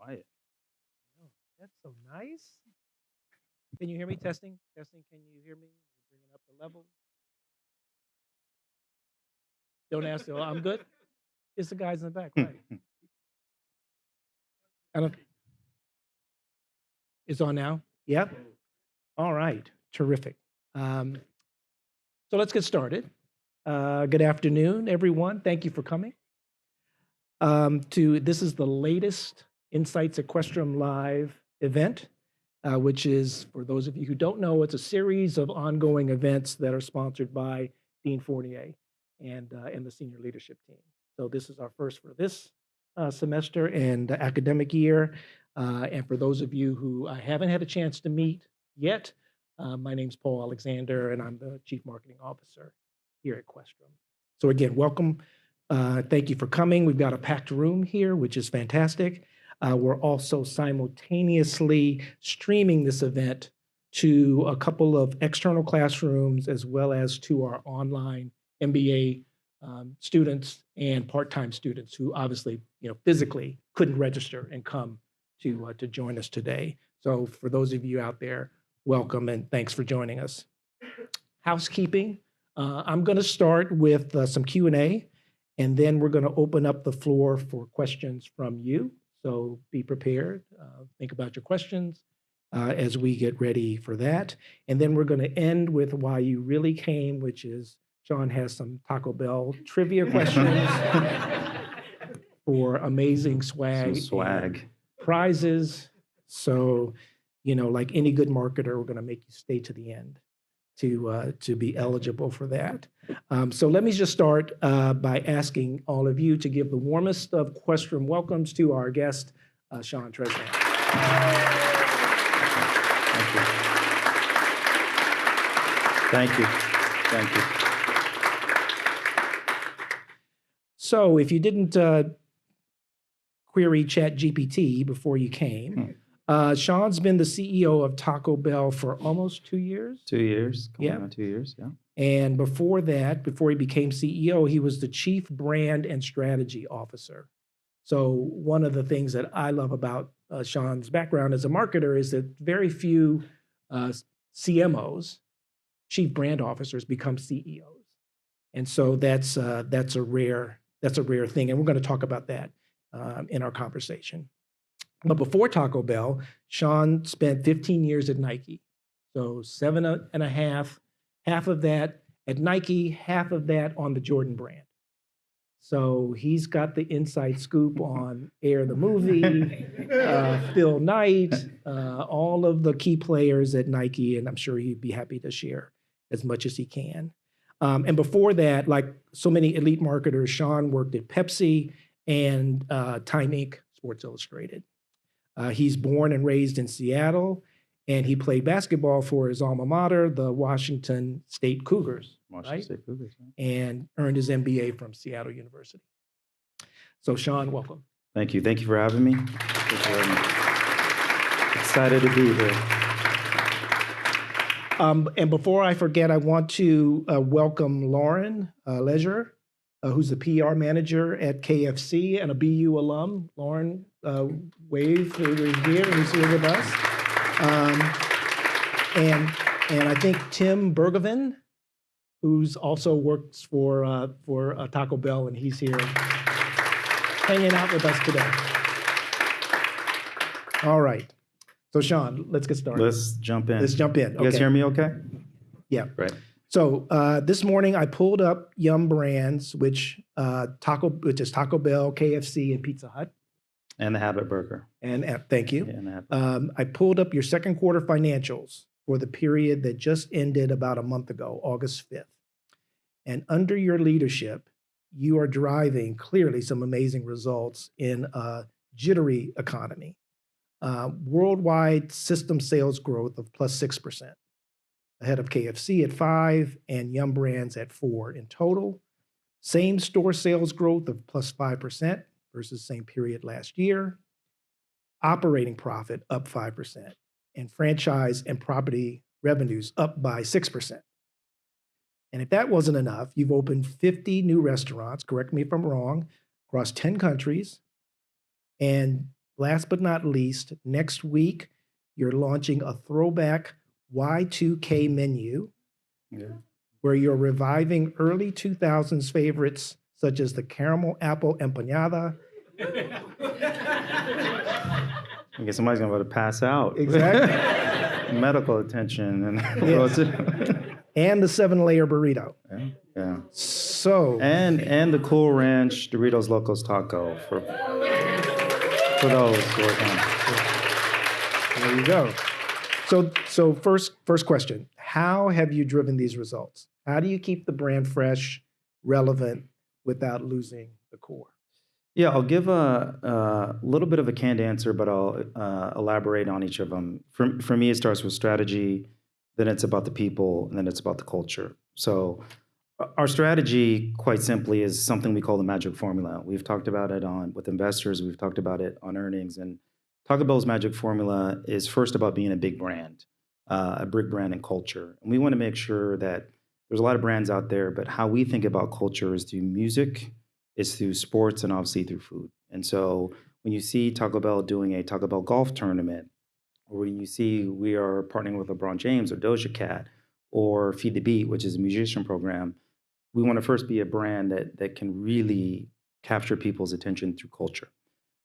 quiet. Oh, that's so nice. Can you hear me? Testing, testing. Can you hear me? We're bringing up the level. Don't ask. Oh, I'm good. It's the guys in the back, right? I don't. It's on now. Yep. All right. Terrific. Um, so let's get started. Good afternoon, everyone. Thank you for coming. This is the latest Insights Questrom live event, which is, for those of you who don't know, it's a series of ongoing events that are sponsored by Dean Fournier and the senior leadership team. So this is our first for this semester and academic year. And for those of you who I haven't had a chance to meet yet, my name's Paul Alexander, and I'm the Chief Marketing Officer here at Questrom. So again, welcome. Thank you for coming. We've got a packed room here, which is fantastic. We're also simultaneously streaming this event to a couple of external classrooms, as well as to our online MBA students and part-time students who obviously, physically couldn't register and come to join us today. So for those of you out there, welcome and thanks for joining us. Housekeeping. I'm going to start with some Q&A, and then we're going to open up the floor for questions from you. So be prepared. Think about your questions as we get ready for that. And then we're going to end with why you really came, which is Sean has some Taco Bell trivia questions for amazing swag. Some swag. Prizes. So, like any good marketer, we're going to make you stay to the end to be eligible for that. So let me just start by asking all of you to give the warmest of Questrom welcomes to our guest, Sean Tresvant. Thank you. Thank you. So if you didn't query ChatGPT before you came, Sean's been the CEO of Taco Bell for almost 2 years. 2 years. Yeah. 2 years, yeah. And before that, before he became CEO, he was the Chief Brand and Strategy Officer. So one of the things that I love about Sean's background as a marketer is that very few CMOs, Chief Brand Officers, become CEOs. And so that's a rare thing. And we're going to talk about that in our conversation. But before Taco Bell, Sean spent 15 years at Nike. So 7.5, half of that at Nike, half of that on the Jordan brand. So he's got the inside scoop on Air the movie, Phil Knight, all of the key players at Nike, and I'm sure he'd be happy to share as much as he can. And before that, like so many elite marketers, Sean worked at Pepsi and Time Inc., Sports Illustrated. He's born and raised in Seattle, and he played basketball for his alma mater, the Washington State Cougars. State Cougars. Yeah. And earned his MBA from Seattle University. So, Sean, welcome. Thank you. Thank you for having me. Thank you very much. Excited to be here. And before I forget, I want to welcome Lauren Leisure, who's the PR manager at KFC and a BU alum. Lauren, wave, who's here, who's here with us. And I think Tim Bergevin, who's also works for Taco Bell, and he's here hanging out with us today. All right. So Sean, let's get started. Let's jump in. Okay. You guys hear me okay? Yeah. Great. So this morning I pulled up Yum Brands, which is Taco Bell, KFC, and Pizza Hut. And the Habit Burger. And thank you. Yeah, and the Habit. I pulled up your second quarter financials for the period that just ended about a month ago, August 5th. And under your leadership, you are driving clearly some amazing results in a jittery economy. Worldwide system sales growth of plus 6%, ahead of KFC at 5% and Yum Brands at 4% in total. Same store sales growth of plus 5% versus same period last year. Operating profit up 5%, and franchise and property revenues up by 6%. And if that wasn't enough, you've opened 50 new restaurants, correct me if I'm wrong, across 10 countries. And last but not least, next week, you're launching a throwback Y2K menu Yeah. where you're reviving early 2000s favorites such as the caramel apple empanada. I guess somebody's gonna to pass out. Exactly. Medical attention and Yes. And the 7-layer burrito. yeah, yeah. So, And the Cool Ranch Doritos Locos Taco for those who are done. there you go. So first question, how have you driven these results? How do you keep the brand fresh, relevant, without losing the core? Yeah, I'll give a little bit of a canned answer, but I'll elaborate on each of them. For me, it starts with strategy, then it's about the people, and then it's about the culture. So our strategy, quite simply, is something we call the magic formula. We've talked about it with investors. We've talked about it on earnings. And Taco Bell's magic formula is first about being a big brand and culture. And we want to make sure that there's a lot of brands out there, but how we think about culture is through music, is through sports, and obviously through food. And so when you see Taco Bell doing a Taco Bell golf tournament, or when you see we are partnering with LeBron James or Doja Cat or Feed the Beat, which is a musician program, we want to first be a brand that can really capture people's attention through culture.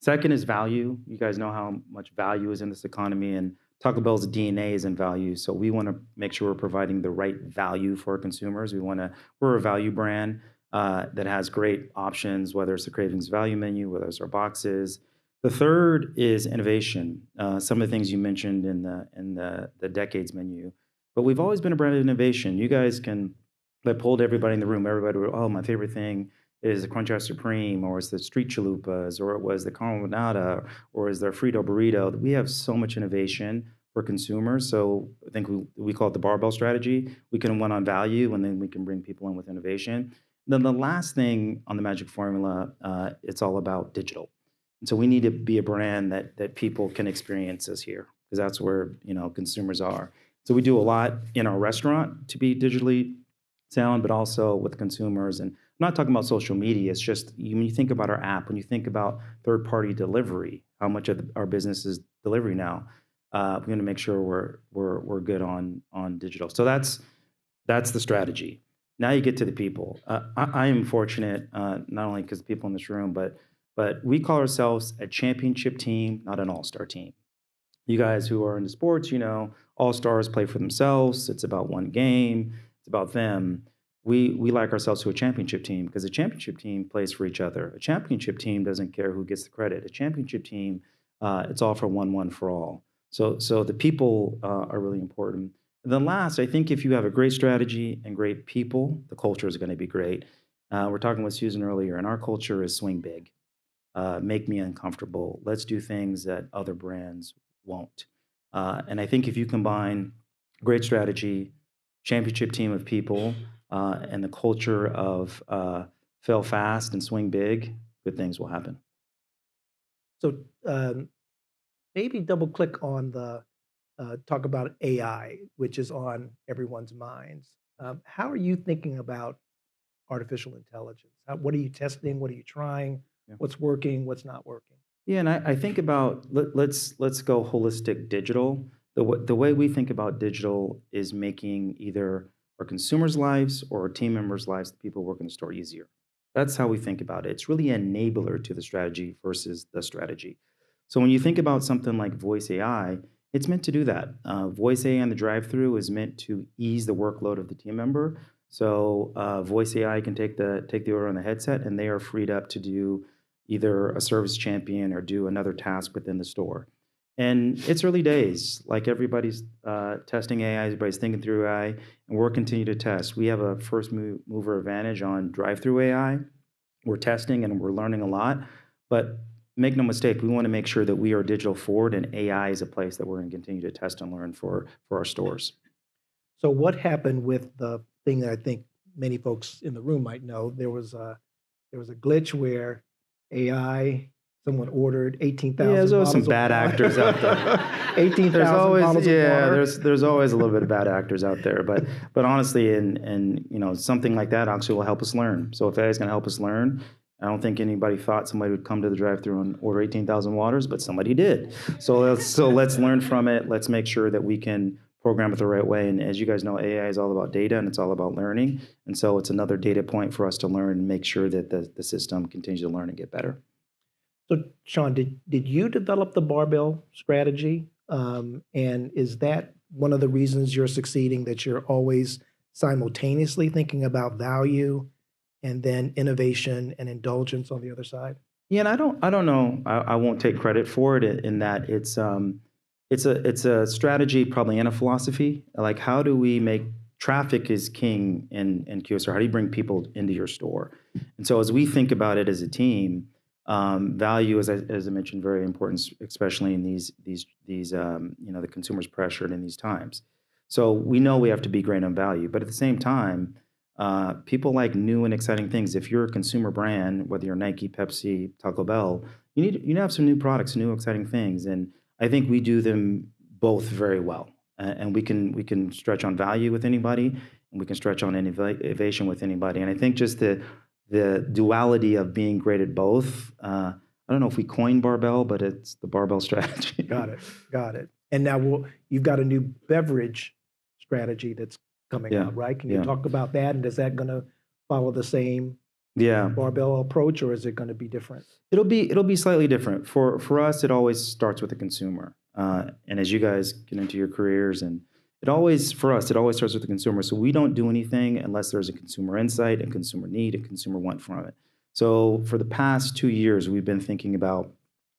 Second is value. You guys know how much value is in this economy, and Taco Bell's DNA is in value. So we want to make sure we're providing the right value for our consumers. We're a value brand that has great options, whether it's the Cravings Value Menu, whether it's our boxes. The third is innovation. Some of the things you mentioned in the Decades menu, but we've always been a brand of innovation. You guys can. I pulled everybody in the room. Everybody, oh, my favorite thing is the Crunchwrap Supreme, or it's the Street Chalupas, or it was the Carbonara, or is their Frito Burrito. We have so much innovation for consumers. So I think we call it the barbell strategy. We can win on value, and then we can bring people in with innovation. Then the last thing on the magic formula, it's all about digital. And so we need to be a brand that people can experience us here, because that's where consumers are. So we do a lot in our restaurant to be digitally sound, but also with consumers. And I'm not talking about social media. It's just when you think about our app, when you think about third-party delivery, how much of our business is delivery now. We're going to make sure we're good on digital. So that's the strategy. Now you get to the people. I am fortunate, not only because of the people in this room, but we call ourselves a championship team, not an all-star team. You guys who are into sports, all-stars play for themselves. It's about one game. It's about them. We like ourselves to a championship team, because a championship team plays for each other. A championship team doesn't care who gets the credit. A championship team, it's all for one for all. So the people are really important. And then last, I think if you have a great strategy and great people, the culture is going to be great. We're talking with Susan earlier, and our culture is swing big. Make me uncomfortable. Let's do things that other brands won't. And I think if you combine great strategy, championship team of people, and the culture of fail fast and swing big, good things will happen. So maybe double click on the talk about AI, which is on everyone's minds. How are you thinking about artificial intelligence? What are you testing? What are you trying? Yeah. What's working? What's not working? Yeah, and I think about let's go holistic digital. The way we think about digital is making either our consumers' lives or our team members' lives, the people working the store, easier. That's how we think about it. It's really an enabler to the strategy versus the strategy. So when you think about something like voice AI, it's meant to do that. Voice AI in the drive-through is meant to ease the workload of the team member. So voice AI can take the order on the headset, and they are freed up to do either a service champion or do another task within the store. And it's early days. Like everybody's testing AI, everybody's thinking through AI, and we're continuing to test. We have a first mover advantage on drive-through AI. We're testing and we're learning a lot, but make no mistake, we want to make sure that we are digital forward, and AI is a place that we're going to continue to test and learn for our stores. So what happened with the thing that I think many folks in the room might know? There was a glitch where AI, someone ordered 18,000 there's always some bottles of bad water. actors out there. 18,000 There's always bottles of water. there's always a little bit of bad actors out there, but honestly, and something like that actually will help us learn. So if AI is going to help us learn, I don't think anybody thought somebody would come to the drive-thru and order 18,000 waters, but somebody did. So let's learn from it. Let's make sure that we can program it the right way. And as you guys know, AI is all about data and it's all about learning. And so it's another data point for us to learn and make sure that the system continues to learn and get better. So, Sean, did you develop the barbell strategy? And is that one of the reasons you're succeeding, that you're always simultaneously thinking about value and then innovation and indulgence on the other side? Yeah, and I don't know. I won't take credit for it in that it's a strategy probably and a philosophy. Like how do we make traffic is king in QSR? How do you bring people into your store? And so as we think about it as a team, value as I mentioned, very important, especially in these the consumer's pressured in these times. So we know we have to be great on value, but at the same time, people like new and exciting things. If you're a consumer brand, whether you're Nike, Pepsi, Taco Bell, you need to have some new products, new exciting things, and I think we do them both very well. And we can stretch on value with anybody, and we can stretch on innovation with anybody. And I think just the duality of being great at both. I don't know if we coined barbell, but it's the barbell strategy. Got it. Got it. And now you've got a new beverage strategy that's coming Yeah, out, right? Can you yeah, talk about that? And is that going to follow the same yeah. barbell approach, or is it going to be different? It'll be slightly different. For us, it always starts with the consumer. And as you guys get into your careers, and for us, it always starts with the consumer. So we don't do anything unless there's a consumer insight, a consumer need, a consumer want from it. So for the past 2 years, we've been thinking about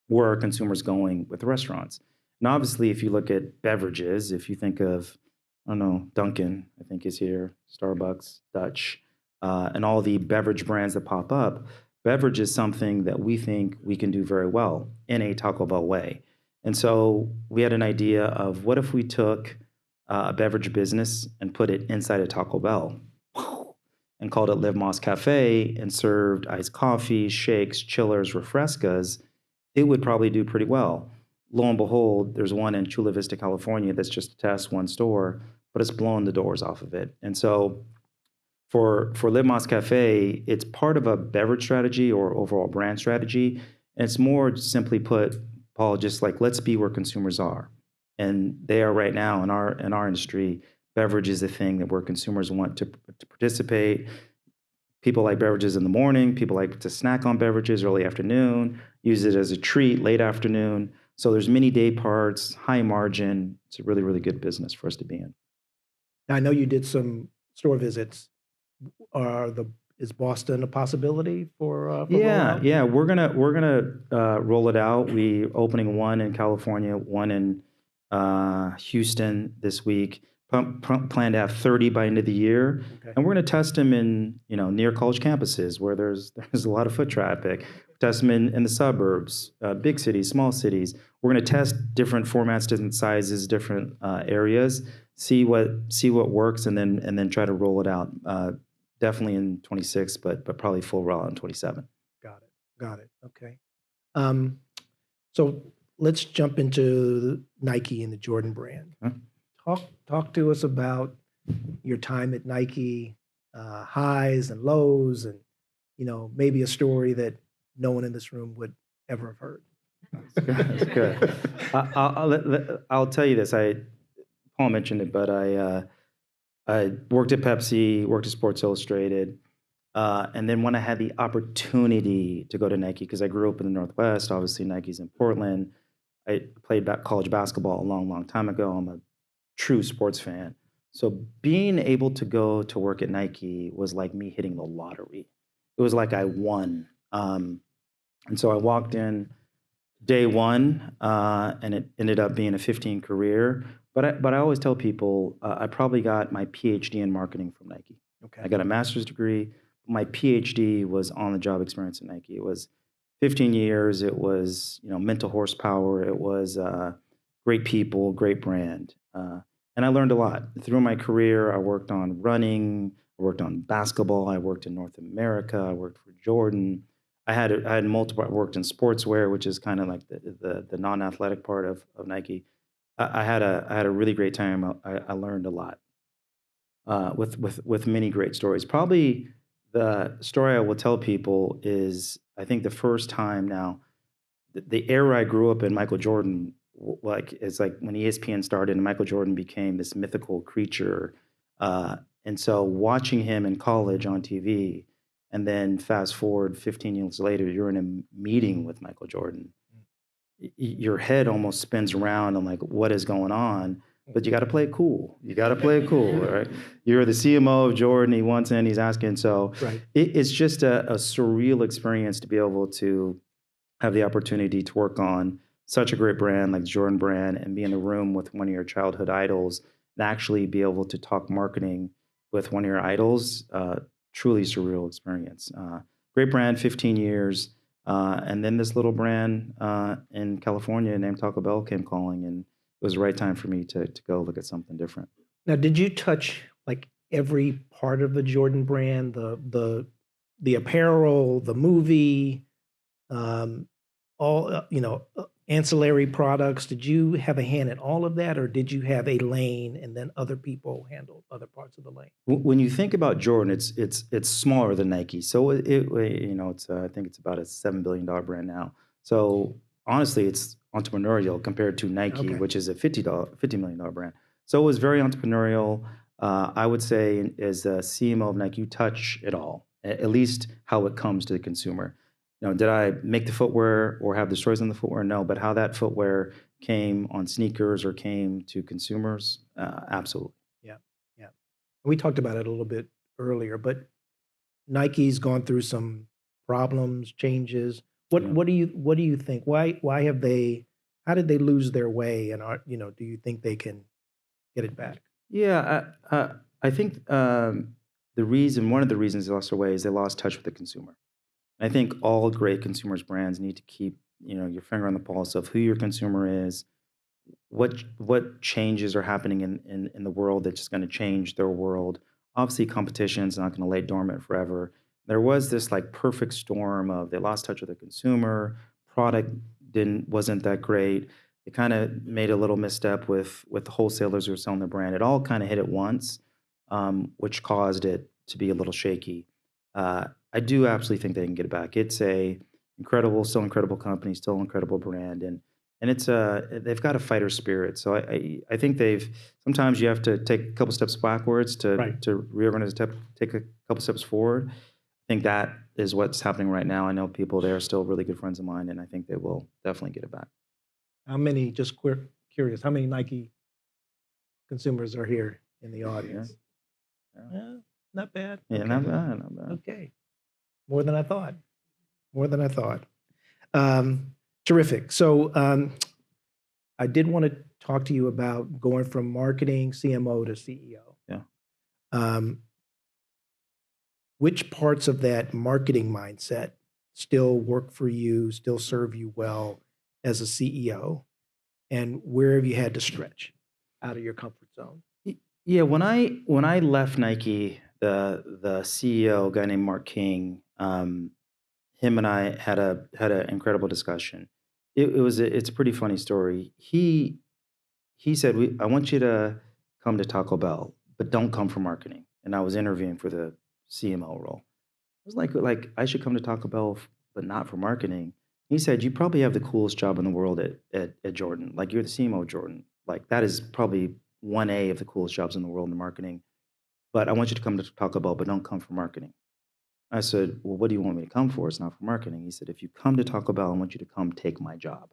where are consumers going with restaurants. And obviously, if you look at beverages, if you think of, I don't know, Dunkin', I think is here, Starbucks, Dutch, and all the beverage brands that pop up, beverage is something that we think we can do very well in a Taco Bell way. And so we had an idea of what if we took a beverage business and put it inside a Taco Bell and called it Live Moss Cafe and served iced coffee, shakes, chillers, refrescas. It would probably do pretty well. Lo and behold, there's one in Chula Vista, California that's just a test, one store, but it's blowing the doors off of it. And so for Live Moss Cafe, it's part of a beverage strategy or overall brand strategy. And it's more simply put, Paul, just like let's be where consumers are. And they are right now in our industry. Beverage is a thing that where consumers want to participate. People like beverages in the morning. People like to snack on beverages early afternoon, use it as a treat late afternoon. So there's many day parts, high margin. It's a really, really good business for us to be in. Now, I know you did some store visits. Is Boston a possibility for Yeah, rollout? yeah, we're gonna roll it out. We opening one in California, one in Houston this week. Plan to have 30 by end of the year, Okay. and we're gonna test them in near college campuses where there's a lot of foot traffic. Test them in the suburbs, big cities, small cities. We're gonna test different formats, different sizes, different areas. See what works, and then try to roll it out. Definitely in 26, but probably full rollout in 27. Got it. Got it. Okay. Um, so let's jump into Nike and the Jordan brand. Huh? Talk to us about your time at Nike, highs and lows, and maybe a story that no one in this room would ever have heard. That's good. That's good. I'll tell you this. Paul mentioned it, but I worked at Pepsi, worked at Sports Illustrated, and then when I had the opportunity to go to Nike, because I grew up in the Northwest, obviously Nike's in Portland. I played college basketball a long, long time ago. I'm a true sports fan. So being able to go to work at Nike was like me hitting the lottery. It was like I won. And so I walked in day one, and it ended up being a 15 career. But I always tell people I probably got my PhD in marketing from Nike. Okay. I got a master's degree. My PhD was on the job experience at Nike. It was 15 years. It was mental horsepower. It was great people, great brand, and I learned a lot through my career. I worked on running. I worked on basketball. I worked in North America. I worked for Jordan. I had multiple. I worked in sportswear, which is kind of like the non-athletic part of Nike. I had a really great time. I learned a lot with many great stories. Probably the story I will tell people is I think the first time now, the era I grew up in, Michael Jordan, like it's like when ESPN started and Michael Jordan became this mythical creature. And so watching him in college on TV, and then fast forward 15 years later, you're in a meeting with Michael Jordan. Your head almost spins around and like, what is going on? But you got to play it cool. You got to play it cool, right? You're the CMO of Jordan. He wants in, he's asking. So Right. it's just a surreal experience to be able to have the opportunity to work on such a great brand like the Jordan brand and be in the room with one of your childhood idols and actually be able to talk marketing with one of your idols. Truly surreal experience. Great brand, 15 years. And then this little brand in California named Taco Bell came calling, and it was the right time for me to go look at something different. Now, did you touch like every part of the Jordan brand, the apparel, the movie, um, all ancillary products? Did you have a hand in all of that, or did you have a lane and then other people handled other parts of the lane? When you think about Jordan, it's smaller than Nike. So it's I think it's about a $7 billion brand now. So honestly, it's entrepreneurial compared to Nike, Okay. which is a $50 million brand. So it was very entrepreneurial. I would say as a CMO of Nike, you touch it all, at least how it comes to the consumer. Did I make the footwear or have the stories on the footwear? No, but how that footwear came on sneakers or came to consumers, absolutely. Yeah, yeah. We talked about it a little bit earlier, but Nike's gone through some problems, changes. What Yeah. what do you think? Why have they how did they lose their way, and do you think they can get it back? Yeah, I think one of the reasons they lost their way is they lost touch with the consumer. I think all great consumers brands need to keep your finger on the pulse of who your consumer is, what changes are happening in the world that's just going to change their world. Obviously, competition's not going to lay dormant forever. There was this like perfect storm of they lost touch with the consumer, product didn't wasn't that great. They kind of made a little misstep with the wholesalers who were selling the brand. It all kind of hit at once, which caused it to be a little shaky. I do absolutely think they can get it back. It's a still incredible company, still incredible brand, and they've got a fighter spirit. So I think they've sometimes you have to take a couple steps backwards Right. to reorganize take a couple steps forward. I think that is what's happening right now. I know people there are still really good friends of mine, and I think they will definitely get it back. How many, just curious, how many Nike consumers are here in the Yeah, audience? yeah, Not bad. yeah, Okay. not bad, not bad. Okay. More than I thought. More than I thought. Um, Terrific. So I did want to talk to you about going from marketing CMO to CEO. Yeah. Um, which parts of that marketing mindset still work for you, still serve you well as a CEO? And where have you had to stretch out of your comfort zone? Yeah, when I left Nike, the CEO, guy named Mark King, him and I had an incredible discussion. It's a pretty funny story. He said, I want you to come to Taco Bell, but don't come for marketing." And I was interviewing for the CMO role. I was like I should come to Taco Bell, but not for marketing. He said, "You probably have the coolest job in the world at Jordan. Like you're the CMO of Jordan. Like that is probably 1A of the coolest jobs in the world in marketing. But I want you to come to Taco Bell, but don't come for marketing." I said, "Well, what do you want me to come for? It's not for marketing." He said, "If you come to Taco Bell, I want you to come take my job.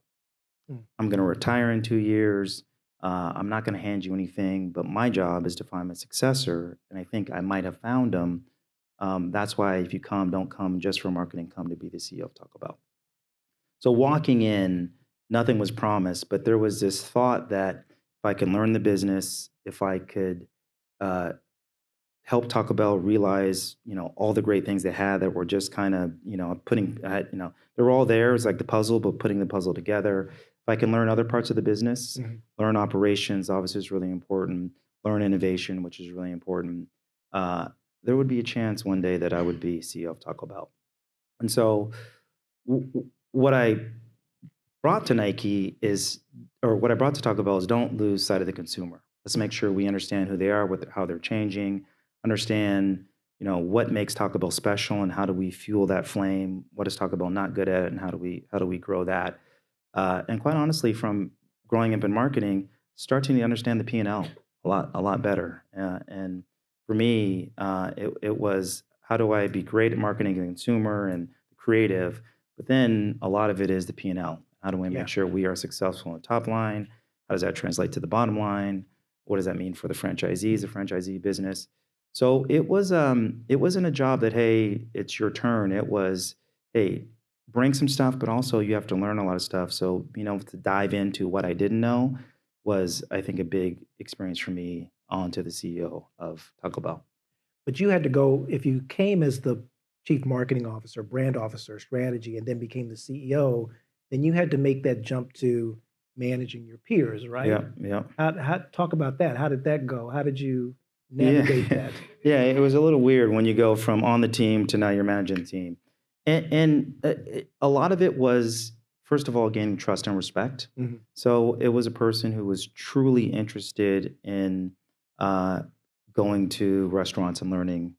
Mm. I'm going to retire in 2 years. I'm not going to hand you anything, but my job is to find my successor. And I think I might have found him. That's why if you come, don't come just for marketing, come to be the CEO of Taco Bell." So walking in, nothing was promised, but there was this thought that if I can learn the business, if I could uh, help Taco Bell realize, all the great things they had that were just kind of, they were all there. It's like the puzzle, but putting the puzzle together. If I can learn other parts of the business, Mhm. learn operations, obviously is really important. Learn innovation, which is really important. Uh, there would be a chance one day that I would be CEO of Taco Bell. And so, what I brought to Nike is, or what I brought to Taco Bell is, don't lose sight of the consumer. Let's make sure we understand who they are, how they're changing, understand. what makes Taco Bell special and how do we fuel that flame? What is Taco Bell not good at, and how do we grow that? And quite honestly, from growing up in marketing, starting to understand the P&L a lot better. And for me, it was how do I be great at marketing and consumer and creative, but then a lot of it is the P&L. How do we make Yeah. sure we are successful in the top line? How does that translate to the bottom line? What does that mean for the franchisees, the franchisee business? So it wasn't a job that, hey, it's your turn. It was, hey, bring some stuff, but also you have to learn a lot of stuff. So being able to dive into what I didn't know was, I think, a big experience for me onto the CEO of Taco Bell. But you had to go, if you came as the chief marketing officer, brand officer, strategy, and then became the CEO, then you had to make that jump to managing your peers, right? Yeah, yeah. Talk about that. How did that go? How did you Yeah. navigate that? Yeah, it was a little weird when you go from on the team to now you're managing the team. A lot of it was, first of all, gaining trust and respect. Mhm. So it was a person who was truly interested in uh, going to restaurants and learning,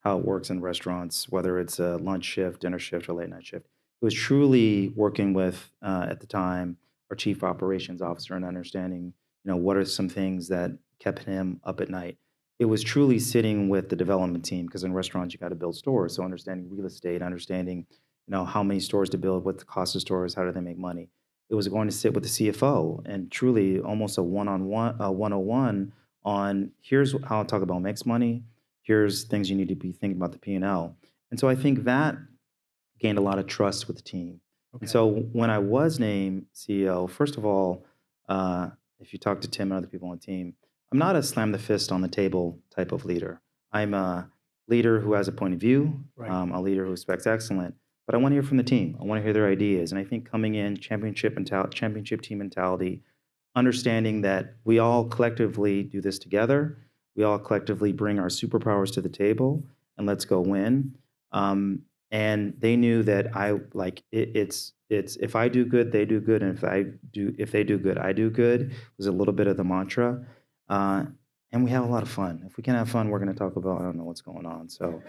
how it works in restaurants, whether it's a lunch shift, dinner shift, or late night shift. It was truly working with, at the time, our chief operations officer and understanding, what are some things that kept him up at night. It was truly sitting with the development team because in restaurants you got to build stores. So understanding real estate, understanding, how many stores to build, what the cost of stores, how do they make money. It was going to sit with the CFO and truly almost a one-on-one, 101 on here's how Taco Bell makes money, here's things you need to be thinking about the P&L. And so I think that gained a lot of trust with the team. And Okay. so when I was named CEO, first of all, if you talk to Tim and other people on the team, I'm not a slam the fist on the table type of leader. I'm a leader who has a point of view, Right. a leader who expects excellent, but I want to hear from the team. I want to hear their ideas. And I think coming in championship team mentality, understanding that we all collectively do this together. We all collectively bring our superpowers to the table and let's go win. Um, and they knew that I like it's if I do good, they do good, and if they do good, I do good was a little bit of the mantra. Uh, and we have a lot of fun. If we can't have fun, we're going to talk about I don't know what's going on. So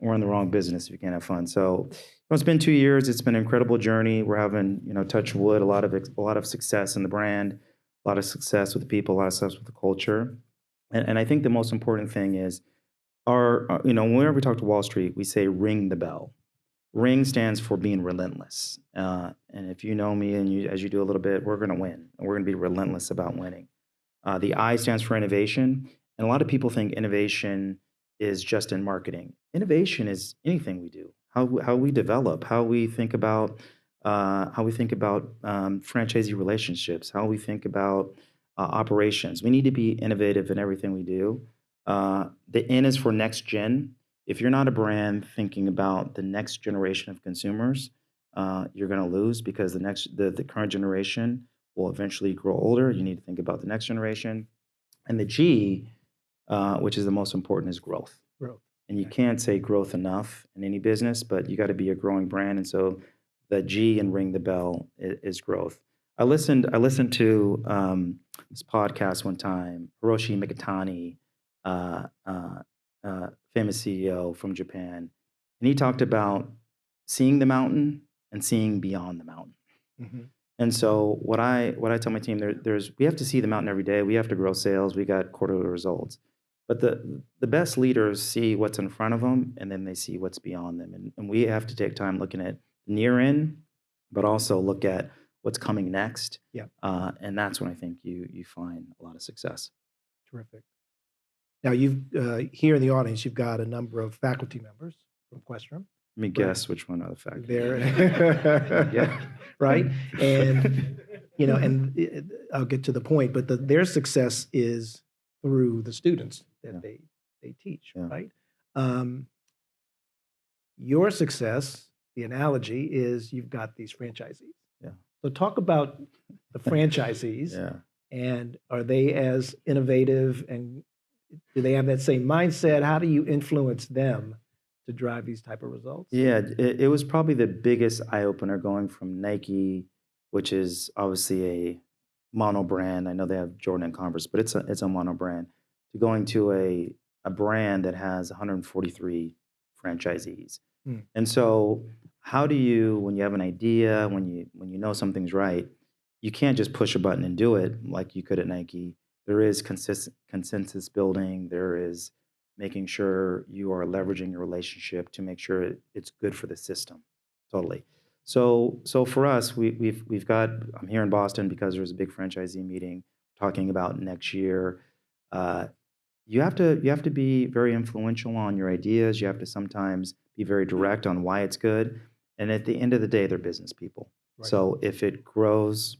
we're in the wrong business if you can't have fun. So it's been 2 years. It's been an incredible journey. We're having, touch wood, a lot of success in the brand, a lot of success with the people, a lot of success with the culture. And I think the most important thing is whenever we talk to Wall Street, we say ring the bell. Ring stands for being relentless. And if you know me and as you do a little bit, we're going to win. And we're going to be relentless about winning. The I stands for innovation. And a lot of people think innovation is just in marketing. Innovation is anything we do, how we develop, how we think about franchisee relationships, how we think about operations. We need to be innovative in everything we do. The N is for next gen. If you're not a brand thinking about the next generation of consumers, you're going to lose because the current generation will eventually grow older. You need to think about the next generation. And the G, which is the most important, is growth. Growth. And you Okay. can't say growth enough in any business, but you got to be a growing brand. And so the G in ring the bell is growth. I listened to this podcast one time. Hiroshi Mikitani, uh, uh, famous CEO from Japan, and he talked about seeing the mountain and seeing beyond the mountain. Mhm. And so what I tell my team, we have to see the mountain every day. We have to grow sales. We got quarterly results, but the best leaders see what's in front of them, and then they see what's beyond them. And we have to take time looking at near in, but also look at what's coming next. Yeah. And that's when I think you find a lot of success. Terrific. Now you've here in the audience, you've got a number of faculty members from Questrom. Let me Right. guess which one are the factors. There, Yeah. right? And I'll get to the point, but their success is through the students that Yeah. they teach, Yeah. right? Um, your success, the analogy is you've got these franchisees. Yeah. So talk about the franchisees, Yeah. and are they as innovative, and do they have that same mindset? How do you influence them to drive these type of results? Yeah, it was probably the biggest eye opener going from Nike, which is obviously a mono brand. I know they have Jordan and Converse, but it's a mono brand, to going to a brand that has 143 franchisees. Mm. And so, how do you, when you have an idea, when you know something's right, you can't just push a button and do it like you could at Nike. There is consensus building. There is making sure you are leveraging your relationship to make sure it's good for the system. Totally. So for us, we've got. I'm here in Boston because there's a big franchisee meeting talking about next year. Uh, you have to be very influential on your ideas. You have to sometimes be very direct on why it's good. And at the end of the day, they're business people. Right. So if it grows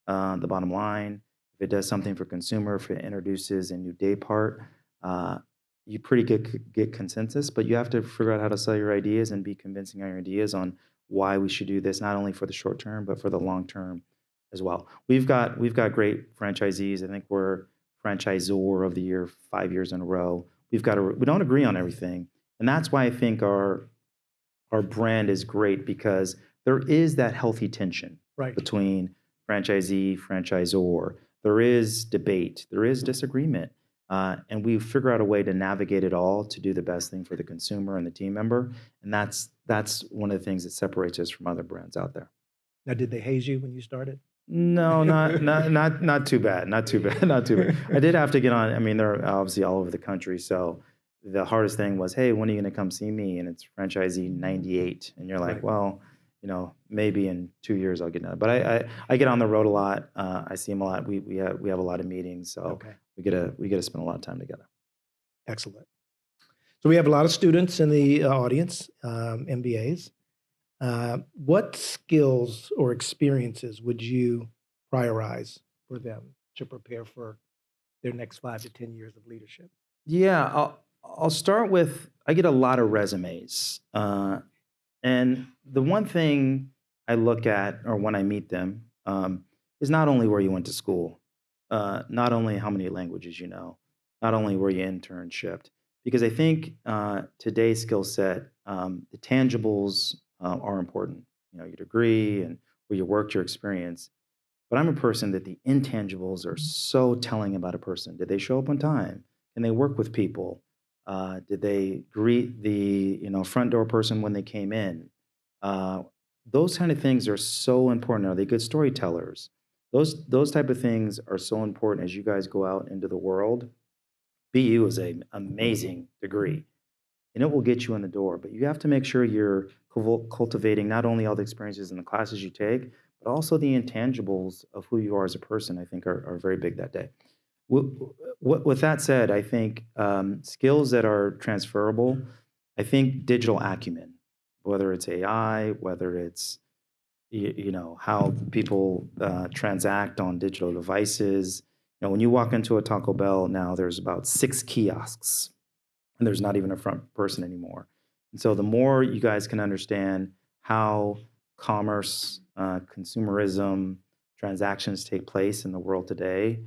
the bottom line, if it does something for consumer, if it introduces a new day part, uh, you pretty get consensus. But you have to figure out how to sell your ideas and be convincing on your ideas on why we should do this, not only for the short term but for the long term as well. We've got great franchisees. I think we're franchisor of the year 5 years in a row. We don't agree on everything, and that's why I think our brand is great because there is that healthy tension Right. between franchisee, franchisor. There is debate, there is disagreement, and we figure out a way to navigate it all to do the best thing for the consumer and the team member, and that's one of the things that separates us from other brands out there. Now, did they haze you when you started? No, not too bad, not too bad, not too bad. I did have to get on. I mean, they're obviously all over the country, so the hardest thing was, hey, when are you going to come see me? And it's franchisee 98, and you're like, Right. well, maybe in 2 years I'll get done. But I get on the road a lot. I see them a lot. We have a lot of meetings, so Okay. we get to spend a lot of time together. Excellent. So we have a lot of students in the audience, MBAs. What skills or experiences would you prioritize for them to prepare for their next 5 to 10 years of leadership? Yeah, I'll start with I get a lot of resumes, and the one thing I look at, or when I meet them, is not only where you went to school, not only how many languages you know, not only where you internshipped, because I think today's skill set, the tangibles are important. Your degree and where you worked, your experience. But I'm a person that the intangibles are so telling about a person. Did they show up on time? Can they work with people? Did they greet the front door person when they came in? Uh, those kind of things are so important. Are they good storytellers? Those type of things are so important as you guys go out into the world. BU is an amazing degree, and it will get you in the door. But you have to make sure you're cultivating not only all the experiences in the classes you take, but also the intangibles of who you are as a person. I think are very big that day. With that said, I think skills that are transferable. I think digital acumen, whether it's AI, whether it's how people transact on digital devices. When you walk into a Taco Bell now, there's about 6 kiosks and there's not even a front person anymore. And so the more you guys can understand how commerce, consumerism, transactions take place in the world today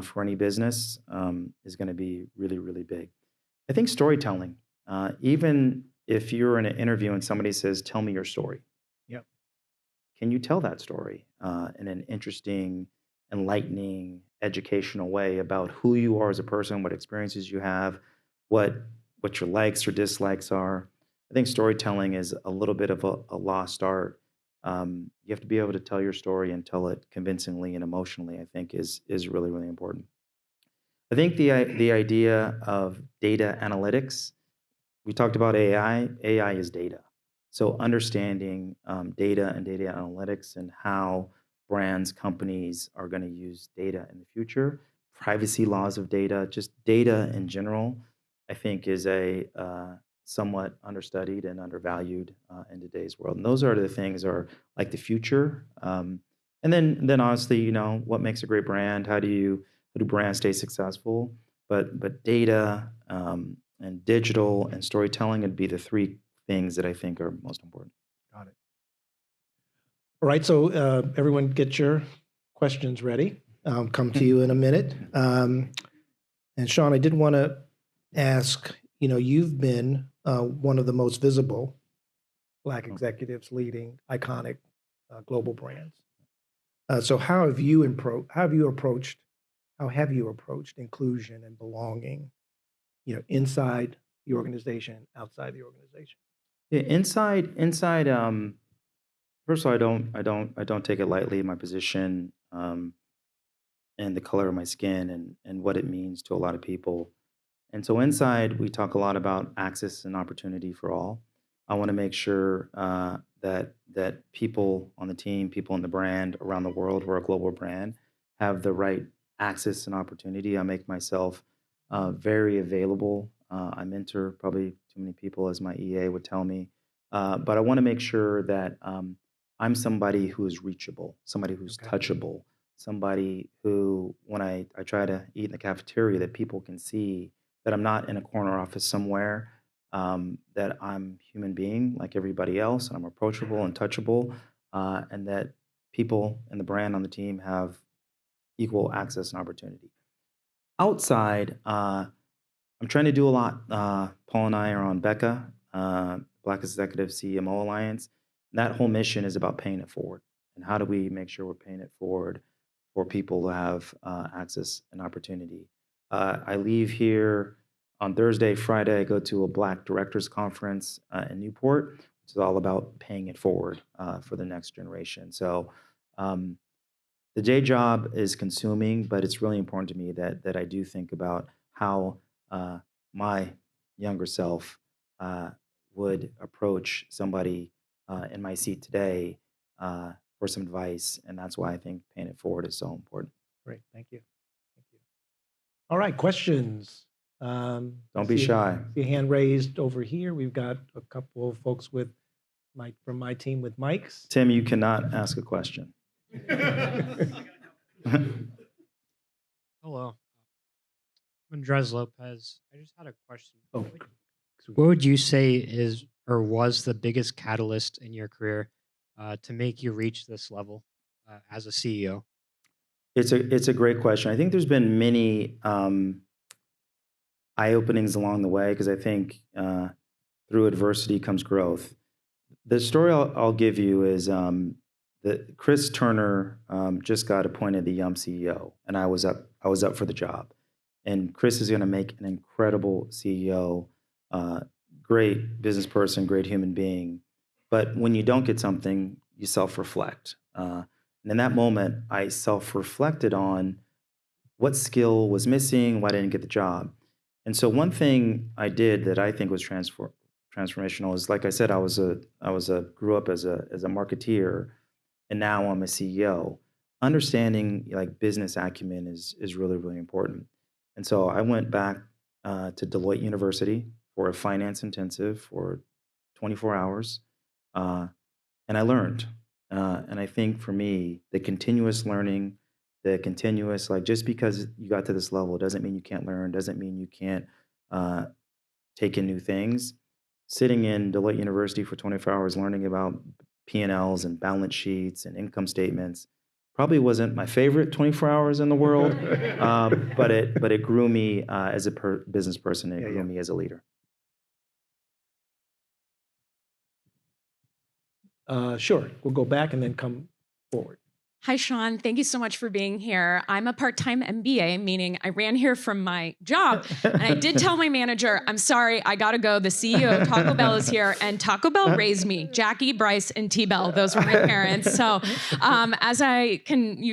for any business is going to be really, really big. I think storytelling, even if you're in an interview and somebody says, "Tell me your story," Yep. can you tell that story in an interesting, enlightening, educational way about who you are as a person, what experiences you have, what what your likes or dislikes are? I think storytelling is a little bit of a lost art. You have to be able to tell your story and tell it convincingly and emotionally. I think is really really important. I think the idea of data analytics, we talked about AI. AI is data. So understanding data and data analytics and how brands, companies are going to use data in the future, privacy laws of data, just data in general, I think is a somewhat understudied and undervalued in today's world. And those are the things are like the future. And then honestly, what makes a great brand? How do brands stay successful? But data and digital and storytelling would be the three things that I think are most important. Got it. All right. So everyone, get your questions ready. I'll come to you in a minute. And Sean, I did want to ask. You've been one of the most visible Black executives leading iconic global brands. So how have you approached inclusion and belonging inside the organization, outside the organization? Yeah, inside. First of all, I don't take it lightly. My position, and the color of my skin, and what it means to a lot of people. And so inside, we talk a lot about access and opportunity for all. I want to make sure that people on the team, people in the brand around the world, we're a global brand, have the right access and opportunity. I make myself very available. I mentor probably too many people, as my EA would tell me. But I want to make sure that I'm somebody who is reachable, somebody who's Okay. touchable, somebody who, when I try to eat in the cafeteria, that people can see that I'm not in a corner office somewhere, that I'm a human being like everybody else, and I'm approachable and touchable, and that people and the brand on the team have equal access and opportunity. Outside, I'm trying to do a lot. Paul and I are on Becca, Black Executive CMO Alliance. That whole mission is about paying it forward. And how do we make sure we're paying it forward for people to have access and opportunity? I leave here on Thursday, Friday. I go to a Black Directors Conference in Newport, which is all about paying it forward for the next generation. So um, the day job is consuming, but it's really important to me that I do think about how uh, my younger self uh, would approach somebody in my seat today for some advice, and that's why I think paying it forward is so important. Great. Thank you. Thank you. All right. Questions. Don't be shy. See a hand raised over here. We've got a couple of folks with from my team with mics. Tim, you cannot ask a question. Hello, I'm Andres Lopez. I just had a question. Oh, What would you say is or was the biggest catalyst in your career to make you reach this level as a CEO? It's a great question. I think there's been many eye openings along the way because I think through adversity comes growth. The story I'll give you is that Chris Turner just got appointed the CEO, and I was up for the job. And Chris is going to make an incredible CEO, great business person, great human being. But when you don't get something, you self-reflect. And in that moment, I self-reflected on what skill was missing, why I didn't get the job. And so one thing I did that I think was transformational is, like I said, I grew up as a marketeer, and now I'm a CEO. Understanding like business acumen is really, really important. And so I went back to Deloitte University for a finance intensive for 24 hours, uh, and I learned. And I think for me, the continuous learning, the continuous, like, just because you got to this level doesn't mean you can't learn, doesn't mean you can't uh, take in new things. Sitting in Deloitte University for 24 hours learning about P&Ls and balance sheets and income statements probably wasn't my favorite 24 hours in the world, but it grew me as a business person, and it grew me as a leader. Sure. We'll go back and then come forward. Hi, Sean. Thank you so much for being here. I'm a part-time MBA, meaning I ran here from my job, and I did tell my manager, I'm sorry, I gotta go. The CEO of Taco Bell is here, and Taco Bell raised me. Jackie, Bryce, and T-Bell, those were my parents. So you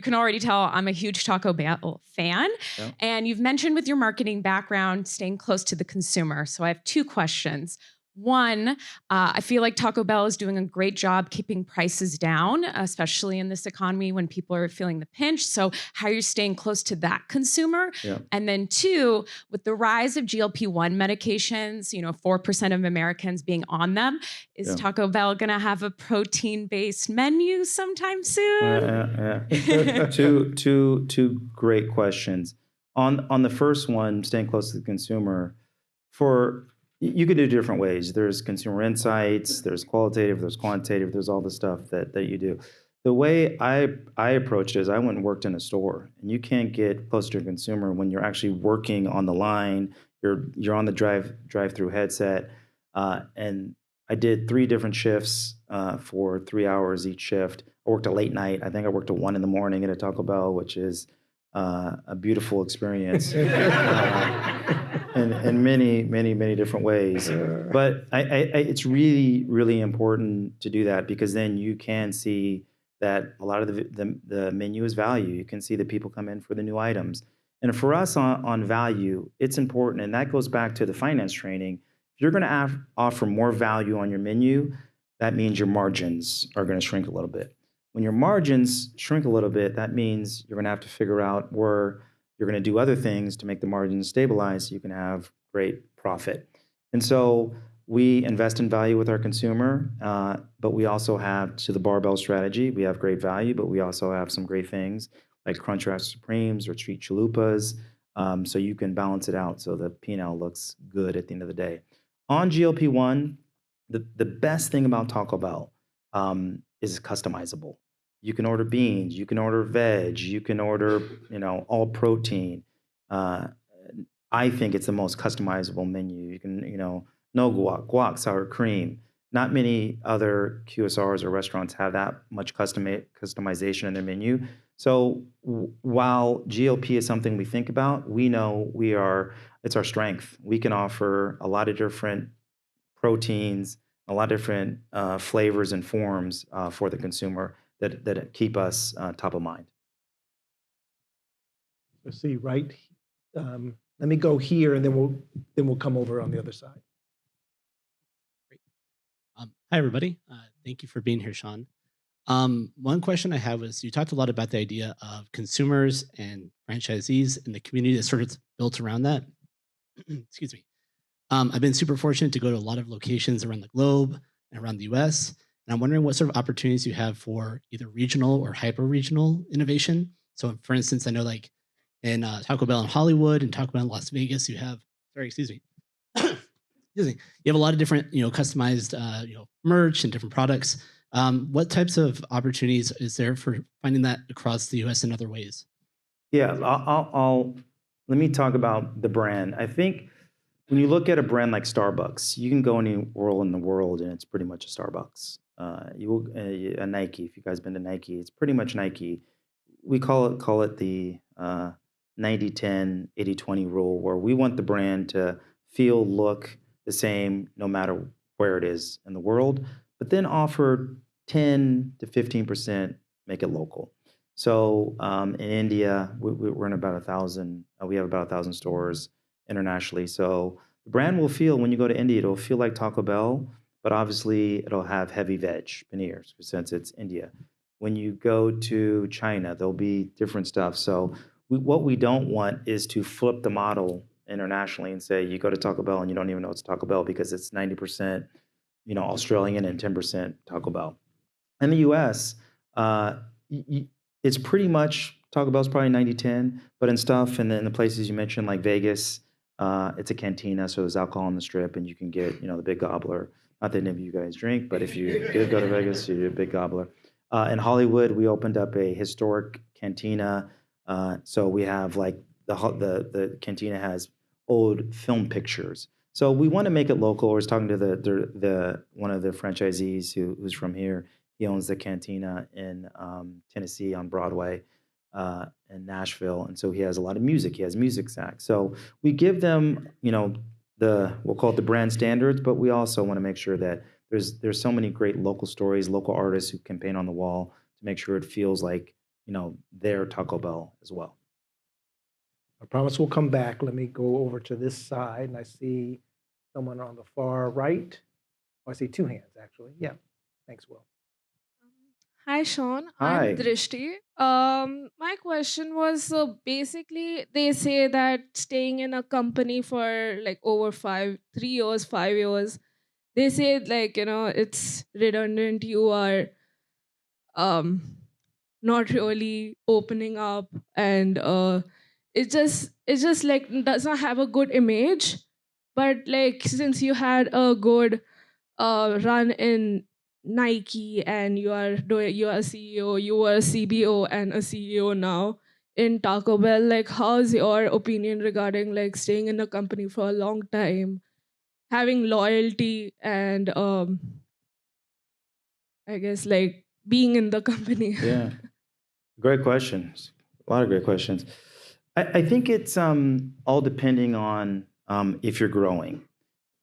can already tell, I'm a huge Taco Bell fan. Yeah. And you've mentioned with your marketing background, staying close to the consumer. So I have two questions. One, I feel like Taco Bell is doing a great job keeping prices down, especially in this economy when people are feeling the pinch. So how are you staying close to that consumer? Yeah. And then two, with the rise of GLP-1 medications, 4% of Americans being on them, is Yeah. Taco Bell going to have a protein-based menu sometime soon? Two great questions. On the first one, staying close to the consumer, you could do different ways. There's consumer insights, there's qualitative, there's quantitative, there's all the stuff that you do. The way I approached it is I went and worked in a store, and you can't get close to a consumer when you're actually working on the line. You're on the drive-through headset, and I did 3 different shifts for 3 hours each shift. I worked a late night. I think I worked till 1 in the morning at a Taco Bell, which is a beautiful experience. in many different ways. But it's really, really important to do that, because then you can see that a lot of the menu is value. You can see that people come in for the new items. And for us on value, it's important. And that goes back to the finance training. If you're going to offer more value on your menu, that means your margins are going to shrink a little bit. When your margins shrink a little bit, that means you're going to have to figure out where you're going to do other things to make the margins stabilize so you can have great profit. And so we invest in value with our consumer, but we also have, to the barbell strategy, we have great value, but we also have some great things like Crunchwrap Supremes or Treat Chalupas, so you can balance it out so the P&L looks good at the end of the day. On GLP-1, the best thing about Taco Bell is customizable. You can order beans, you can order veg, you can order, all protein. I think it's the most customizable menu. You can, no guac, sour cream. Not many other QSRs or restaurants have that much customization in their menu. So while GLP is something we think about, we know it's our strength. We can offer a lot of different proteins, a lot of different flavors and forms for the consumer that keep us top of mind. Let's see, right? Let me go here, and then we'll come over on the other side. Great. Hi, everybody. Thank you for being here, Sean. One question I have is, you talked a lot about the idea of consumers and franchisees and the community that's sort of built around that. Excuse me. I've been super fortunate to go to a lot of locations around the globe and around the US. And I'm wondering what sort of opportunities you have for either regional or hyper-regional innovation. So for instance, I know like in Taco Bell in Hollywood and Taco Bell in Las Vegas, you have, excuse me, you have a lot of different, customized, merch and different products. What types of opportunities is there for finding that across the US in other ways? Yeah, let me talk about the brand. I think when you look at a brand like Starbucks, you can go anywhere in the world and it's pretty much a Starbucks. A Nike, if you guys been to Nike, it's pretty much Nike. We call it the 90-10, 80-20 rule, where we want the brand to feel, look the same no matter where it is in the world, but then offer 10 to 15%, make it local. So in India, we're in about 1,000. We have about 1,000 stores internationally. So the brand will feel, when you go to India, it'll feel like Taco Bell, but obviously it'll have heavy veg, paneers, since it's India. When you go to China, there'll be different stuff. So what we don't want is to flip the model internationally and say, you go to Taco Bell and you don't even know it's Taco Bell because it's 90%, Australian and 10% Taco Bell. In the US, it's pretty much, Taco Bell's probably 90-10, but in stuff, and then the places you mentioned like Vegas, it's a cantina, so there's alcohol on the strip, and you can get, the big gobbler. Not that any of you guys drink, but if you did go to Vegas, you get a big gobbler. In Hollywood, we opened up a historic cantina. So we have like the cantina has old film pictures. So we want to make it local. I was talking to the one of the franchisees who's from here. He owns the cantina in Tennessee on Broadway in Nashville, and so he has a lot of music. He has music acts. So we give them, we'll call it the brand standards, but we also want to make sure that there's so many great local stories, local artists who can paint on the wall to make sure it feels like, their Taco Bell as well. I promise we'll come back. Let me go over to this side, and I see someone on the far right. Oh, I see two hands, actually. Yeah. Thanks, Will. Hi, Sean. Hi. I'm Drishti. My question was, so basically, they say that staying in a company for like over 3 years, 5 years, they say like, it's redundant. You are not really opening up, and it just like does not have a good image. But like, since you had a good run in Nike, and you are a CEO, you are a CBO and a CEO now in Taco Bell, like how's your opinion regarding like staying in a company for a long time, having loyalty, and I guess like being in the company? Yeah, great questions. A lot of great questions. I think it's all depending on if you're growing.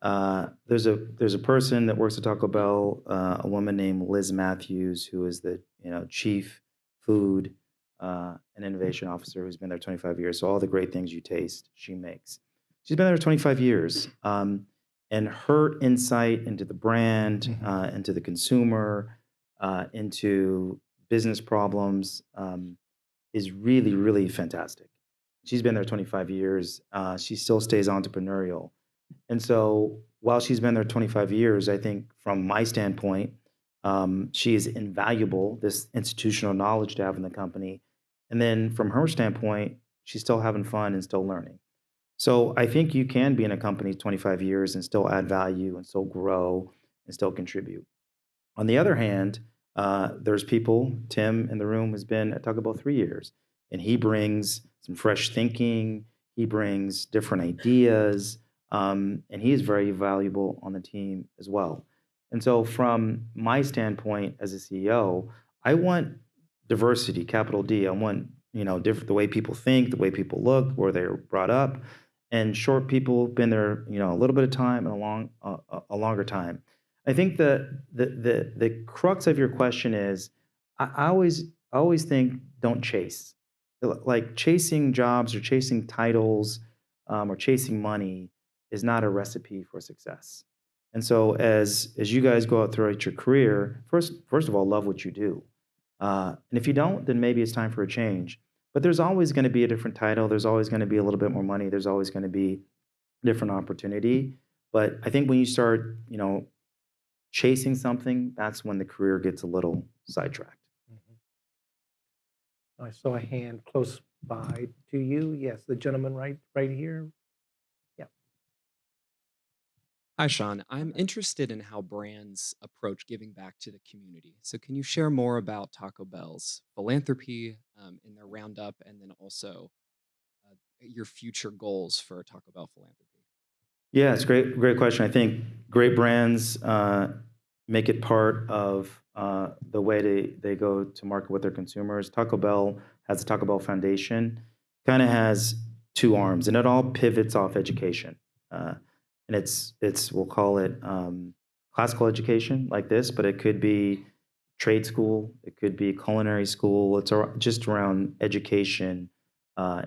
There's a person that works at Taco Bell, a woman named Liz Matthews, who is the chief food and innovation officer, who's been there 25 years. So all the great things you taste, she makes. She's been there 25 years, and her insight into the brand, into the consumer, into business problems is really, really fantastic. She's been there 25 years. She still stays entrepreneurial. And so while she's been there 25 years, I think from my standpoint, she is invaluable, this institutional knowledge to have in the company. And then from her standpoint, she's still having fun and still learning. So I think you can be in a company 25 years and still add value and still grow and still contribute. On the other hand, there's people, Tim in the room has been at Taco Bell 3 years, and he brings some fresh thinking, he brings different ideas, and he is very valuable on the team as well. And so from my standpoint as a CEO, I want diversity, capital D. I want, different, the way people think, the way people look, where they're brought up. And short people have been there, a little bit of time and a longer time. I think the crux of your question is, I always think don't chase. Like chasing jobs or chasing titles or chasing money is not a recipe for success. And so as you guys go out throughout your career, first of all, love what you do. And if you don't, then maybe it's time for a change. But there's always going to be a different title. There's always going to be a little bit more money. There's always going to be a different opportunity. But I think when you start, chasing something, that's when the career gets a little sidetracked. I saw a hand close by to you. Yes, the gentleman right here. Yeah. Hi, Sean. I'm interested in how brands approach giving back to the community. So, can you share more about Taco Bell's philanthropy in their roundup, and then also your future goals for Taco Bell philanthropy? Yeah, it's great question. I think great brands make it part of the way they go to market with their consumers. Taco Bell has the Taco Bell Foundation, kind of has two arms, and it all pivots off education. And it's we'll call it classical education like this, but it could be trade school, it could be culinary school. It's just around education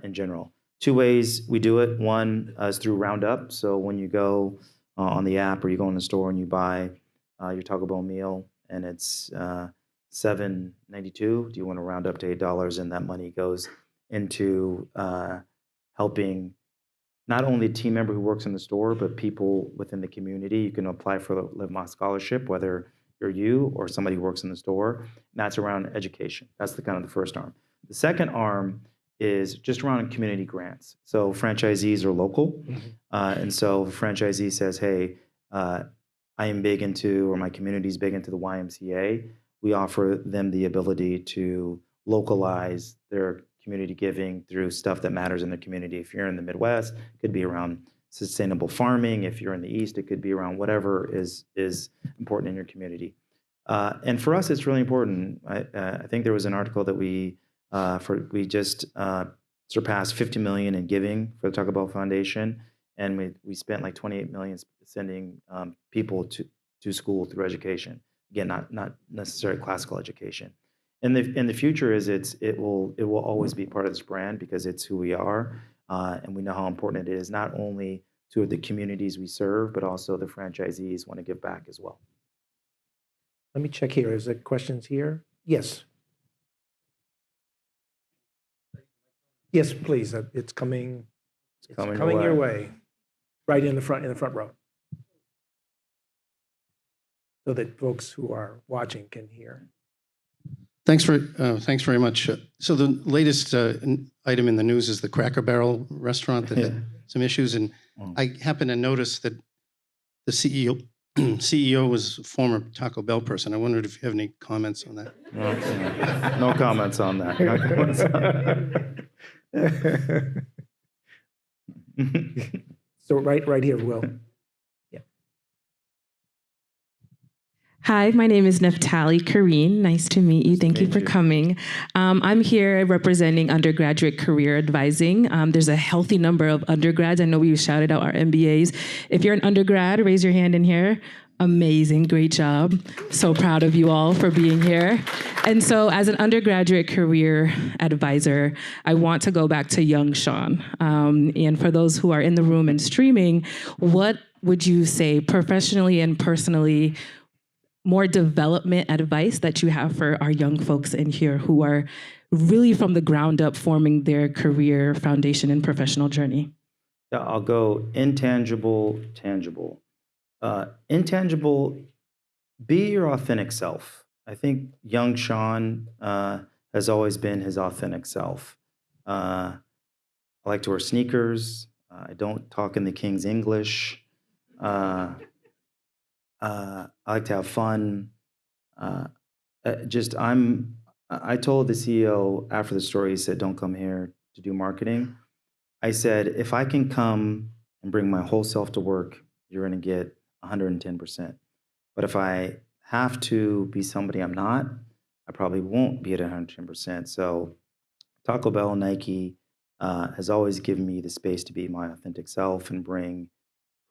in general. Two ways we do it. One is through Roundup. So when you go on the app or you go in the store and you buy your Taco Bell meal and it's $7.92, do you want to round up to $8? And that money goes into helping not only the team member who works in the store, but people within the community. You can apply for the Live Más Scholarship, whether you're you or somebody who works in the store. And that's around education. That's the kind of the first arm. The second arm is just around community grants. So franchisees are local. And so if a franchisee says, hey, I am big into, or my community is big into the YMCA, we offer them the ability to localize their community giving through stuff that matters in the community. If you're in the Midwest, it could be around sustainable farming. If you're in the East, it could be around whatever is important in your community. And for us, it's really important. I think there was an article that we just surpassed 50 million in giving for the Taco Bell Foundation, and we spent like 28 million sending people to school through education. Again, not necessarily classical education. And the future is it will always be part of this brand because it's who we are, and we know how important it is not only to the communities we serve, but also the franchisees want to give back as well. Let me check here. Is there questions here? Yes. Yes, please. It's coming. It's coming your way. Right in the front row, so that folks who are watching can hear. Thanks very much. So the latest item in the news is the Cracker Barrel restaurant that had some issues, and I happen to notice that the CEO was a former Taco Bell person. I wondered if you have any comments on that. No comments on that. No comments on that. So right here, Will. Yeah. Hi, my name is Naftali Kareen. Nice to meet you. Thank you for coming. I'm here representing undergraduate career advising. There's a healthy number of undergrads. I know we shouted out our MBAs. If you're an undergrad, raise your hand in here. Amazing, great job. So proud of you all for being here. And so as an undergraduate career advisor, I want to go back to young Sean. And for those who are in the room and streaming, what would you say professionally and personally, more development advice that you have for our young folks in here who are really from the ground up forming their career foundation and professional journey? Yeah, I'll go intangible, tangible. Intangible, be your authentic self. I think young Sean has always been his authentic self. I like to wear sneakers. I don't talk in the King's English. I like to have fun. I told the CEO after the story, he said, don't come here to do marketing. I said, if I can come and bring my whole self to work, you're going to get 110%. But if I have to be somebody I'm not, I probably won't be at 110%. So Taco Bell, Nike has always given me the space to be my authentic self and bring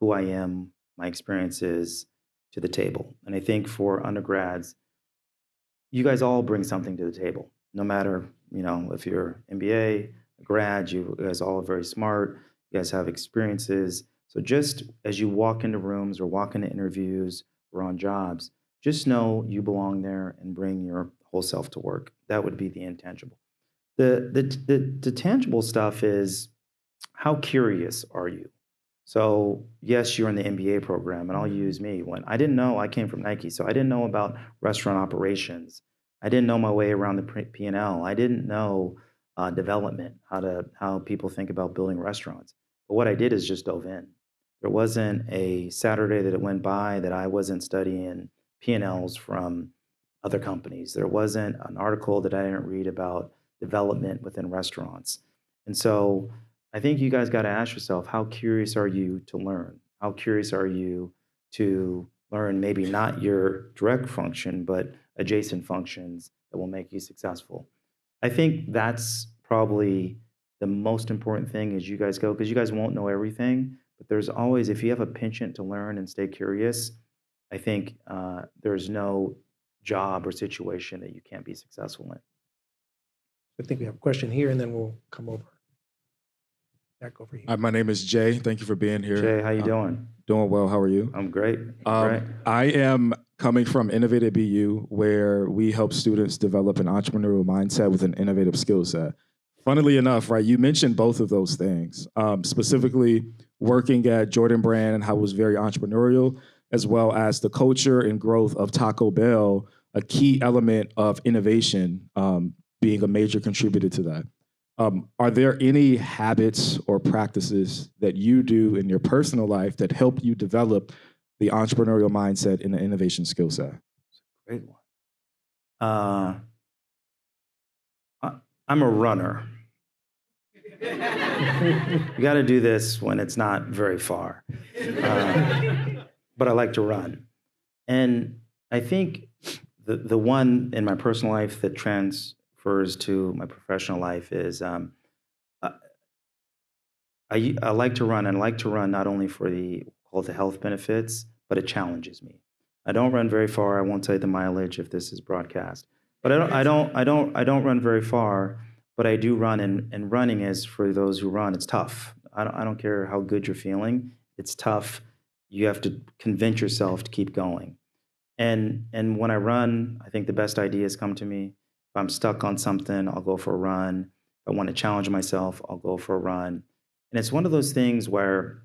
who I am, my experiences to the table. And I think for undergrads, you guys all bring something to the table. No matter, if you're MBA, a grad, you guys all are very smart. You guys have experiences. So just as you walk into rooms or walk into interviews or on jobs, just know you belong there and bring your whole self to work. That would be the intangible. The tangible stuff is, how curious are you? So yes, you're in the MBA program, and I'll use me. When I didn't know, I came from Nike, so I didn't know about restaurant operations. I didn't know my way around the P&L. I didn't know development, how people think about building restaurants. But what I did is just dove in. There wasn't a Saturday that it went by that I wasn't studying P&Ls from other companies. There wasn't an article that I didn't read about development within restaurants. And so I think you guys got to ask yourself, how curious are you to learn? How curious are you to learn maybe not your direct function, but adjacent functions that will make you successful? I think that's probably the most important thing as you guys go, because you guys won't know everything, but there's always, if you have a penchant to learn and stay curious, I think there's no job or situation that you can't be successful in. I think we have a question here, and then we'll come over. Back over here. Hi, my name is Jay. Thank you for being here. Jay, how you doing? Doing well. How are you? I'm great. I am coming from Innovative BU, where we help students develop an entrepreneurial mindset with an innovative skill set. Funnily enough, right, you mentioned both of those things, specifically working at Jordan Brand and how it was very entrepreneurial, as well as the culture and growth of Taco Bell, a key element of innovation being a major contributor to that. Are there any habits or practices that you do in your personal life that help you develop the entrepreneurial mindset and the innovation skill set? Great one. I'm a runner. You got to do this when it's not very far. But I like to run. And I think the one in my personal life that transfers to my professional life is I like to run, and I like to run not only for the health benefits, but it challenges me. I don't run very far. I won't tell you the mileage if this is broadcast. But I don't run very far, but I do run, and running is, for those who run, it's tough. I don't care how good you're feeling. It's tough. You have to convince yourself to keep going. And when I run, I think the best ideas come to me. If I'm stuck on something, I'll go for a run. If I want to challenge myself, I'll go for a run. And it's one of those things where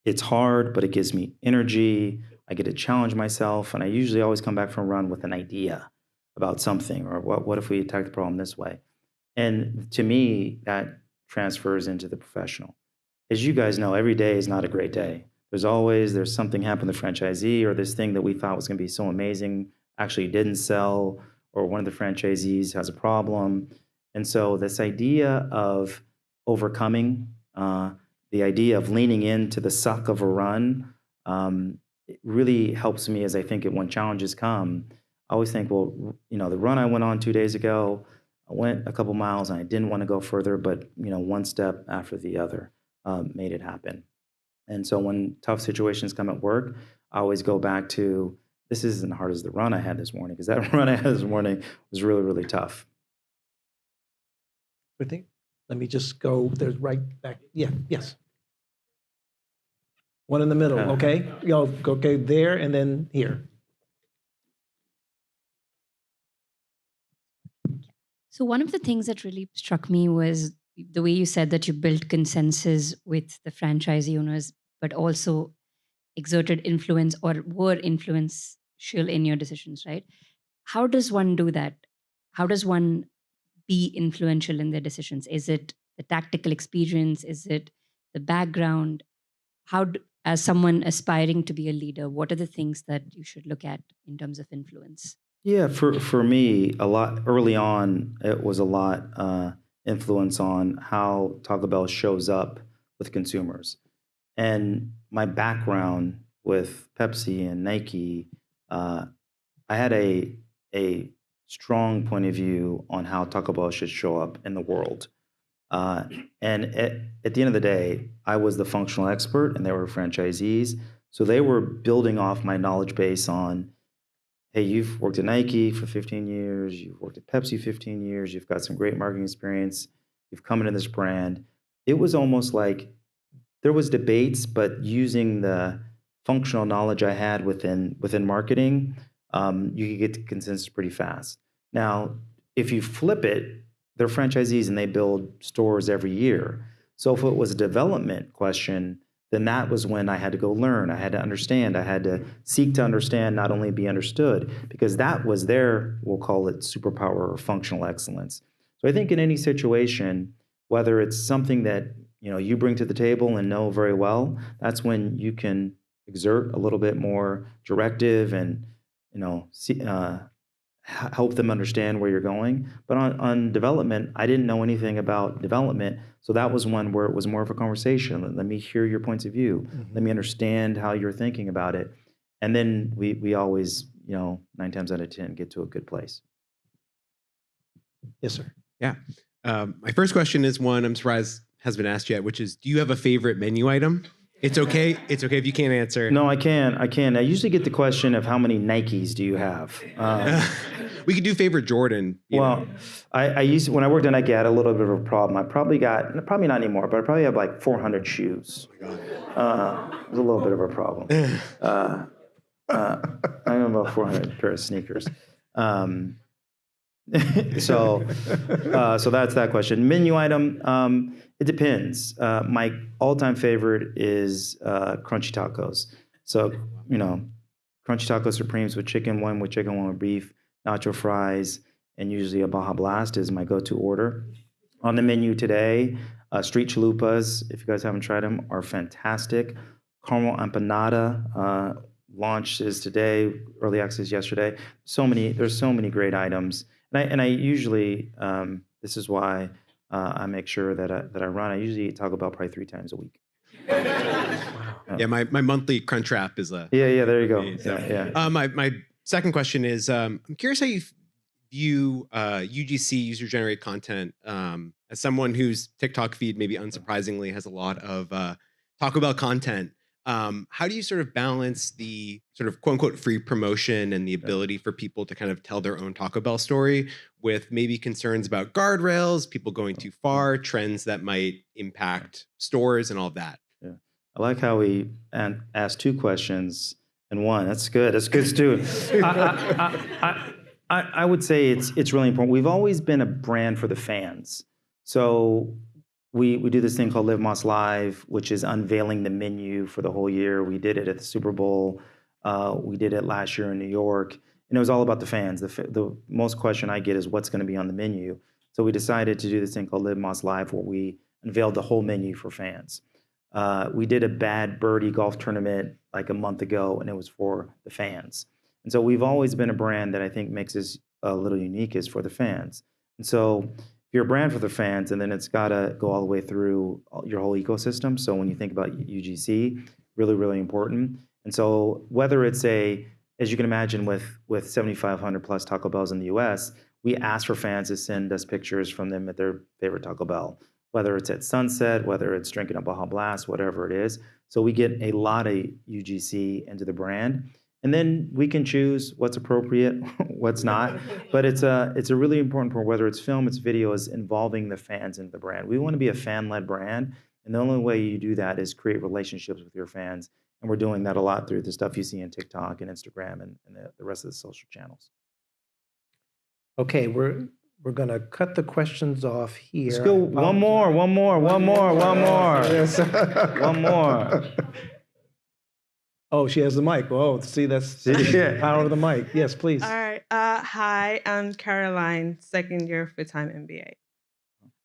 it's hard, but it gives me energy. I get to challenge myself, and I usually always come back from a run with an idea about something, or what if we attack the problem this way? And to me, that transfers into the professional. As you guys know, every day is not a great day. There's something happened to the franchisee, or this thing that we thought was going to be so amazing actually didn't sell, or one of the franchisees has a problem. And so this idea of overcoming, the idea of leaning into the suck of a run, it really helps me as I think when challenges come. I always think, well, the run I went on 2 days ago, I went a couple miles and I didn't want to go further, but one step after the other made it happen. And so when tough situations come at work, I always go back to this isn't as hard as the run I had this morning, because that run I had this morning was really, really tough. I think, let me just go, there's right back, yeah, yes. One in the middle, okay? Okay, there and then here. So one of the things that really struck me was the way you said that you built consensus with the franchisee owners, but also exerted influence or were influential in your decisions, right? How does one do that? How does one be influential in their decisions? Is it the tactical experience? Is it the background? As someone aspiring to be a leader, what are the things that you should look at in terms of influence? Yeah, for me, a lot early on, it was a lot influence on how Taco Bell shows up with consumers. And my background with Pepsi and Nike, I had a strong point of view on how Taco Bell should show up in the world. And at the end of the day, I was the functional expert and they were franchisees. So they were building off my knowledge base on, hey, you've worked at Nike for 15 years, you've worked at Pepsi 15 years, you've got some great marketing experience, you've come into this brand. It was almost like there was debates, but using the functional knowledge I had within marketing, you could get to consensus pretty fast. Now, if you flip it, they're franchisees and they build stores every year. So if it was a development question, then that was when I had to go learn. I had to understand. I had to seek to understand, not only be understood, because that was their, we'll call it superpower or functional excellence. So I think in any situation, whether it's something that you bring to the table and know very well, that's when you can exert a little bit more directive and help them understand where you're going. But on development, I didn't know anything about development. So that was one where it was more of a conversation. Let me hear your points of view. Let me understand how you're thinking about it. And then we always, 9 times out of 10, get to a good place. Yes, sir. Yeah. My first question is one I'm surprised hasn't been asked yet, which is, do you have a favorite menu item? It's okay. It's okay if you can't answer. No, I can. I usually get the question of how many Nikes do you have? We could do favorite Jordan. Well, I used to, when I worked at Nike, I had a little bit of a problem. I probably not anymore, but I probably have like 400 shoes. Oh my God. It was a little bit of a problem. I have about 400 pair of sneakers. So that's that question. Menu item, it depends. My all-time favorite is crunchy tacos. So, crunchy taco supremes with chicken, one with chicken, one with beef, nacho fries, and usually a Baja Blast is my go-to order. On the menu today, street chalupas, if you guys haven't tried them, are fantastic. Caramel empanada launch is today, early access yesterday. There's so many great items. And I usually, this is why I make sure that I run. I usually eat Taco Bell probably 3 times a week. Wow. Yeah, my monthly crunch wrap is a... Yeah, there you go. So, yeah. My second question is, I'm curious how you view UGC, user-generated content, as someone whose TikTok feed, maybe unsurprisingly, has a lot of Taco Bell content. How do you sort of balance the sort of quote-unquote free promotion and the ability for people to kind of tell their own Taco Bell story with maybe concerns about guardrails, people going too far, trends that might impact stores and all of that? Yeah. I like how we asked 2 questions in one. That's good. That's good, Stu. I would say it's really important. We've always been a brand for the fans. So we do this thing called Live Moss Live, which is unveiling the menu for the whole year. We did it at the Super Bowl. We did it last year in New York. And it was all about the fans. The most question I get is what's going to be on the menu. So we decided to do this thing called Live Moss Live, where we unveiled the whole menu for fans. We did a Bad Birdie golf tournament like a month ago, and it was for the fans. And so we've always been a brand that I think makes us a little unique is for the fans. And so if you're a brand for the fans, and then it's got to go all the way through your whole ecosystem. So when you think about UGC, really, really important. And so whether it's as you can imagine with 7,500 plus Taco Bells in the US, we ask for fans to send us pictures from them at their favorite Taco Bell, whether it's at sunset, whether it's drinking a Baja Blast, whatever it is. So we get a lot of UGC into the brand. And then we can choose what's appropriate, what's not. But it's a really important point, whether it's film, it's video, is involving the fans into the brand. We want to be a fan-led brand. And the only way you do that is create relationships with your fans. And we're doing that a lot through the stuff you see on TikTok and Instagram and the rest of the social channels. Okay, we're going to cut the questions off here. Let's go one more. Yes. One more. Oh, she has the mic. Oh, see, that's the power of the mic. Yes, please. All right. Hi, I'm Caroline, second year full-time MBA.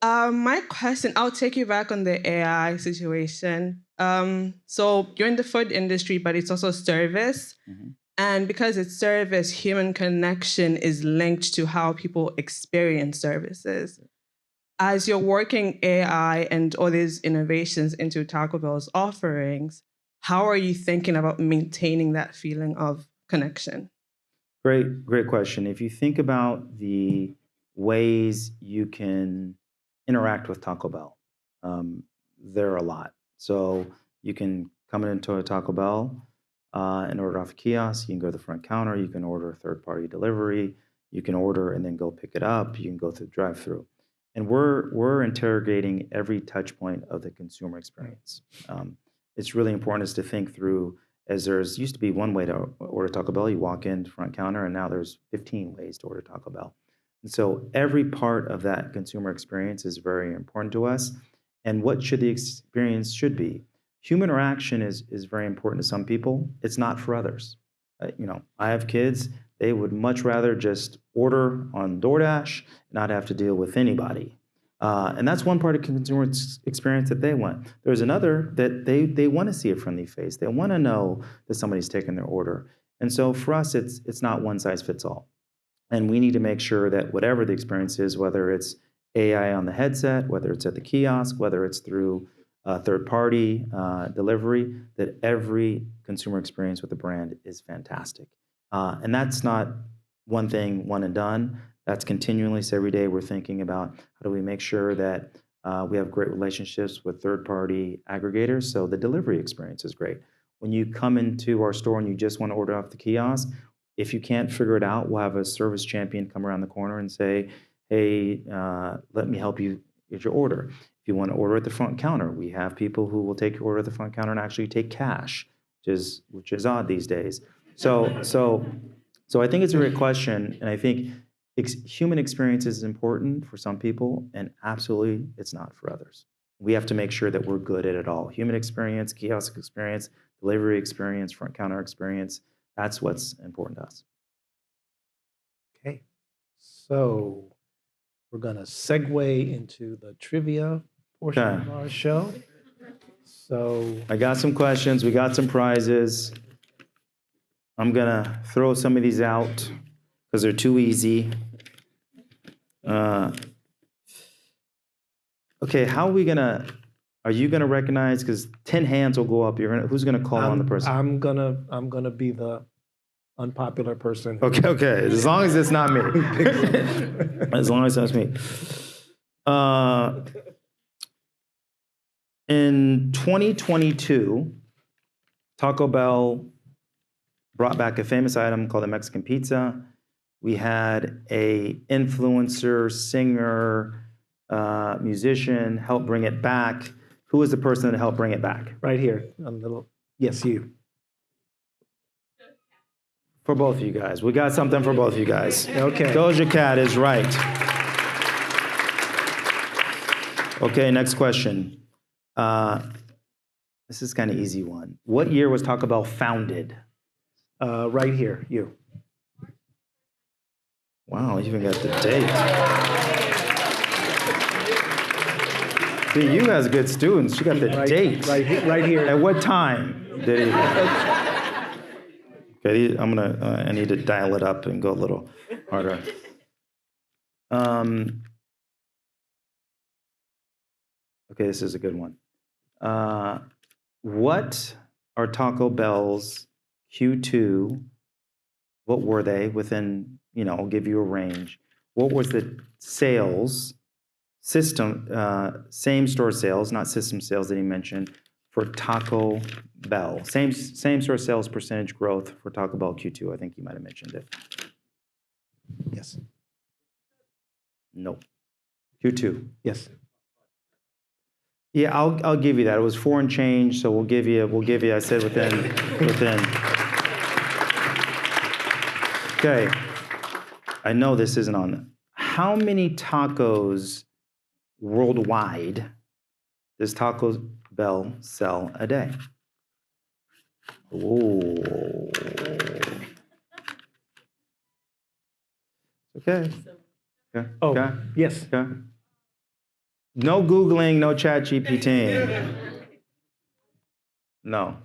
My question, I'll take you back on the AI situation. So you're in the food industry, but it's also service. Mm-hmm. And because it's service, human connection is linked to how people experience services. As you're working AI and all these innovations into Taco Bell's offerings, how are you thinking about maintaining that feeling of connection? Great question. If you think about the ways you can interact with Taco Bell, there are a lot. So you can come into a Taco Bell and order off a kiosk. You can go to the front counter. You can order a third-party delivery. You can order and then go pick it up. You can go through the drive-through. And we're interrogating every touch point of the consumer experience. It's really important is to think through, as there's used to be one way to order Taco Bell. You walk in front counter, and now there's 15 ways to order Taco Bell. And so every part of that consumer experience is very important to us. And what should the experience should be? Human interaction is very important to some people. It's not for others. I have kids. They would much rather just order on DoorDash, not have to deal with anybody. And that's one part of consumer experience that they want. There's another that they want to see a friendly face. They want to know that somebody's taking their order. And so for us, it's not one size fits all. And we need to make sure that whatever the experience is, whether it's AI on the headset, whether it's at the kiosk, whether it's through third-party delivery, that every consumer experience with the brand is fantastic. And that's not one thing, one and done. That's continually, so every day we're thinking about how do we make sure that we have great relationships with third-party aggregators, so the delivery experience is great. When you come into our store and you just want to order off the kiosk, if you can't figure it out, we'll have a service champion come around the corner and say, hey, let me help you get your order. If you want to order at the front counter, we have people who will take your order at the front counter and actually take cash, which is odd these days. So I think it's a great question, and I think human experience is important for some people, and absolutely it's not for others. We have to make sure that we're good at it all. Human experience, kiosk experience, delivery experience, front counter experience, that's what's important to us. Okay, so we're going to segue into the trivia portion of our show. So I got some questions. We got some prizes. I'm going to throw some of these out because they're too easy. Okay, how are we going to, are you going to recognize, because 10 hands will go up. Who's going to call on the person? I'm gonna be the unpopular person. Okay. As long as it's not me. As long as that's me. In 2022, Taco Bell brought back a famous item called the Mexican pizza. We had a influencer, singer, musician help bring it back. Who was the person that helped bring it back? Right here, on the little, yes, you. For both of you guys. We got something for both of you guys. Okay. Doja Cat is right. Okay, next question. This is kind of easy one. What year was Taco Bell founded? Right here, you. Wow, you even got the date. See, you guys are good students. You got the date. Right here. At what time did he? Okay, I need to dial it up and go a little harder. Okay, this is a good one. What are Taco Bell's Q2, what were they within, I'll give you a range. What was the sales system, same store sales, not system sales that he mentioned, for Taco Bell? Same store sales percentage growth for Taco Bell Q2. I think you might have mentioned it. Yes. Nope. Q2. Yes. Yeah, I'll give you that. It was 4 and change, so we'll give you. I said within. Okay. I know this isn't on. How many tacos worldwide does Taco Bell sell a day? Oh. Okay. Okay. Oh, okay. yes. Okay. No Googling, no chat GPT. No.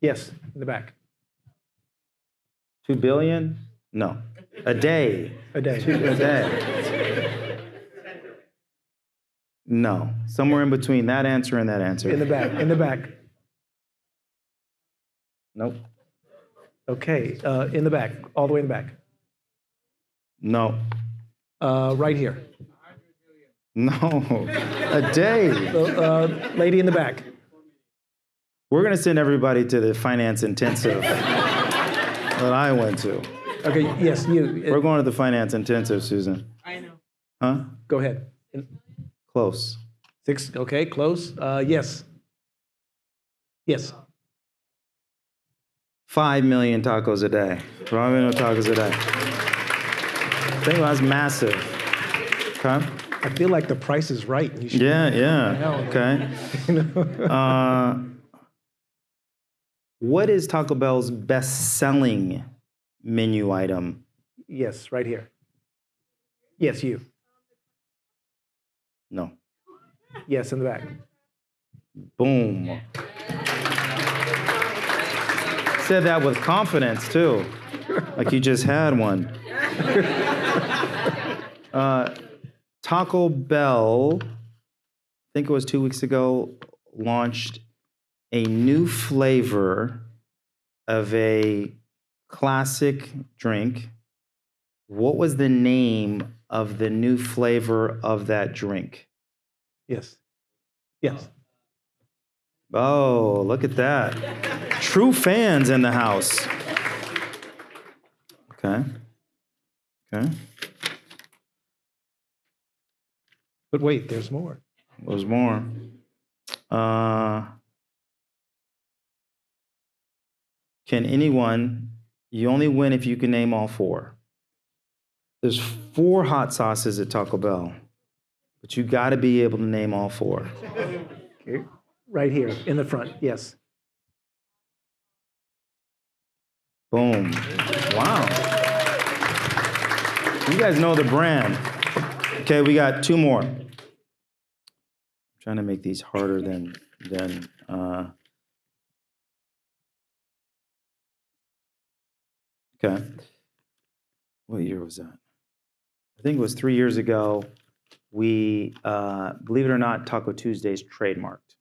Yes, in the back. 2 billion? No. A day. A day. A day. No. Somewhere in between that answer and that answer. In the back. In the back. Nope. Okay. In the back. All the way in the back. No. Right here. No. A day. Lady in the back. We're going to send everybody to the finance intensive that I went to. Okay, yes, you. We're going to the finance intensive, Susan. I know. Huh? Go ahead. Close. 6, okay, close. Yes. Yes. 5 million tacos a day. 5 million tacos a day. Think that's massive. Okay? I feel like the price is right. You should Yeah. Okay. What is Taco Bell's best-selling menu item? Yes, right here. Yes, you. No. Yes, in the back. Boom. Said that with confidence, too. Like you just had one. Taco Bell, I think it was 2 weeks ago, launched a new flavor of a classic drink. What was the name of the new flavor of that drink? Yes. Yes. Oh, look at that. True fans in the house. Okay. Okay. But wait, there's more. There's more. Can anyone, you only win if you can name all 4. There's 4 hot sauces at Taco Bell, but you got to be able to name all 4. Okay. Right here, in the front, yes. Boom. Wow. You guys know the brand. Okay, we got 2 more. I'm trying to make these harder than okay. What year was that? I think it was 3 years ago. We, believe it or not, Taco Tuesday's trademarked.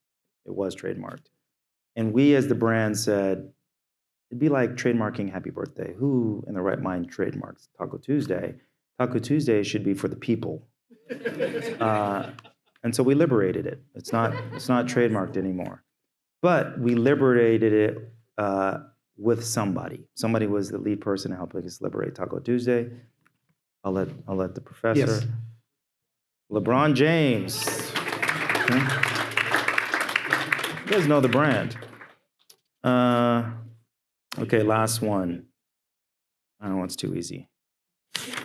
It was trademarked. And we, as the brand, said, it'd be like trademarking Happy Birthday. Who in the right mind trademarks Taco Tuesday? Taco Tuesday should be for the people. And so we liberated it. It's not trademarked anymore. But we liberated it with somebody. Somebody was the lead person helping us liberate Taco Tuesday. I'll let the professor. Yes. LeBron James. Okay. You guys know the brand. Okay, last one. I don't know, it's too easy.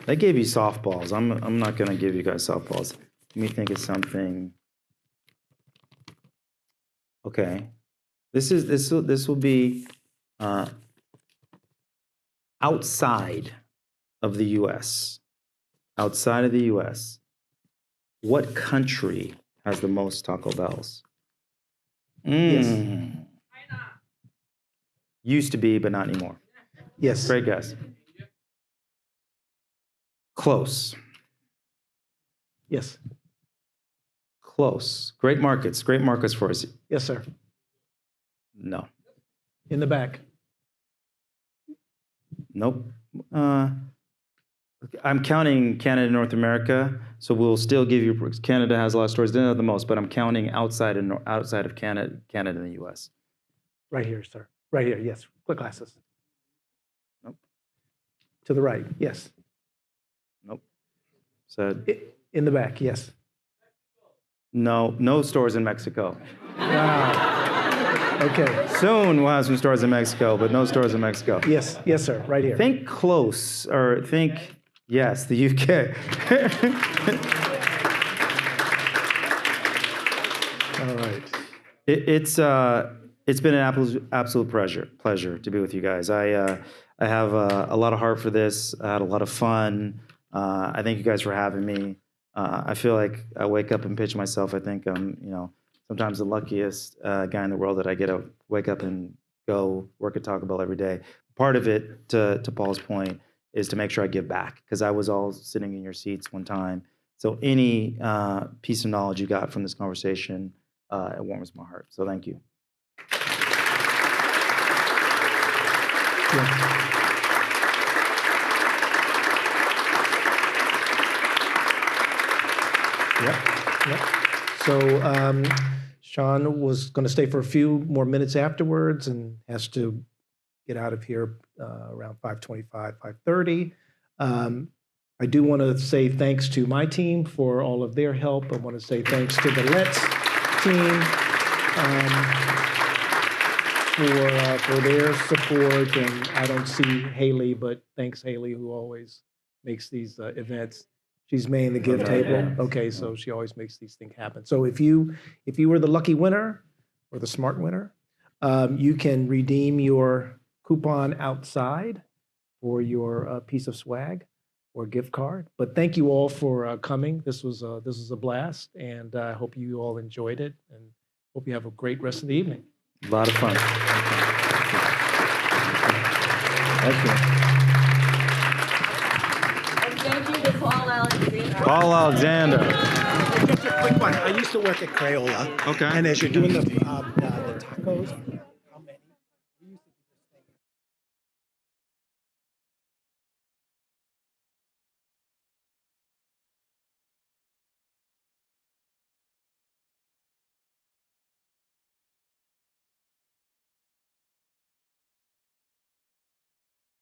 They gave you softballs. I'm not gonna give you guys softballs. Let me think of something. Okay. This will be outside of the US. Outside of the US. What country has the most Taco Bells? Yes. Used to be, but not anymore. Yes. Great guess. Close. Yes. Close. Great markets for us. Yes, sir. No. In the back. Nope. I'm counting Canada, North America, so we'll still give you. Canada has a lot of stores, they don't have the most, but I'm counting outside of Canada, and the U.S. Right here, sir. Right here. Yes. Quick glasses. Nope. To the right. Yes. Nope. Said In the back. Yes. no stores in Mexico. Wow. Okay. Soon we'll have some stores in Mexico, but no stores in Mexico. Yes. Yes, sir. Right here. Think close, or think, yes, the UK. All right. It's been an absolute pleasure to be with you guys. I have a lot of heart for this. I had a lot of fun. I thank you guys for having me. I feel like I wake up and pitch myself. I think I'm, sometimes the luckiest guy in the world that I get to wake up and go work at Taco Bell every day. Part of it, to Paul's point, is to make sure I give back, because I was all sitting in your seats one time. So any piece of knowledge you got from this conversation, it warms my heart. So thank you. Yep. So Sean was going to stay for a few more minutes afterwards and has to get out of here around 5:25, 5:30. I do want to say thanks to my team for all of their help. I want to say thanks to the Let's team for their support. And I don't see Haley, but thanks, Haley, who always makes these events. She's made the gift table. Okay, so she always makes these things happen. So if you were the lucky winner or the smart winner, you can redeem your coupon outside for your piece of swag or gift card. But thank you all for coming. This was a blast, and I hope you all enjoyed it, and hope you have a great rest of the evening. A lot of fun. Thank you. Thank you to Paul Alexander. Paul Alexander. Just a quick one. I used to work at Crayola. Okay. And as you're doing the tacos,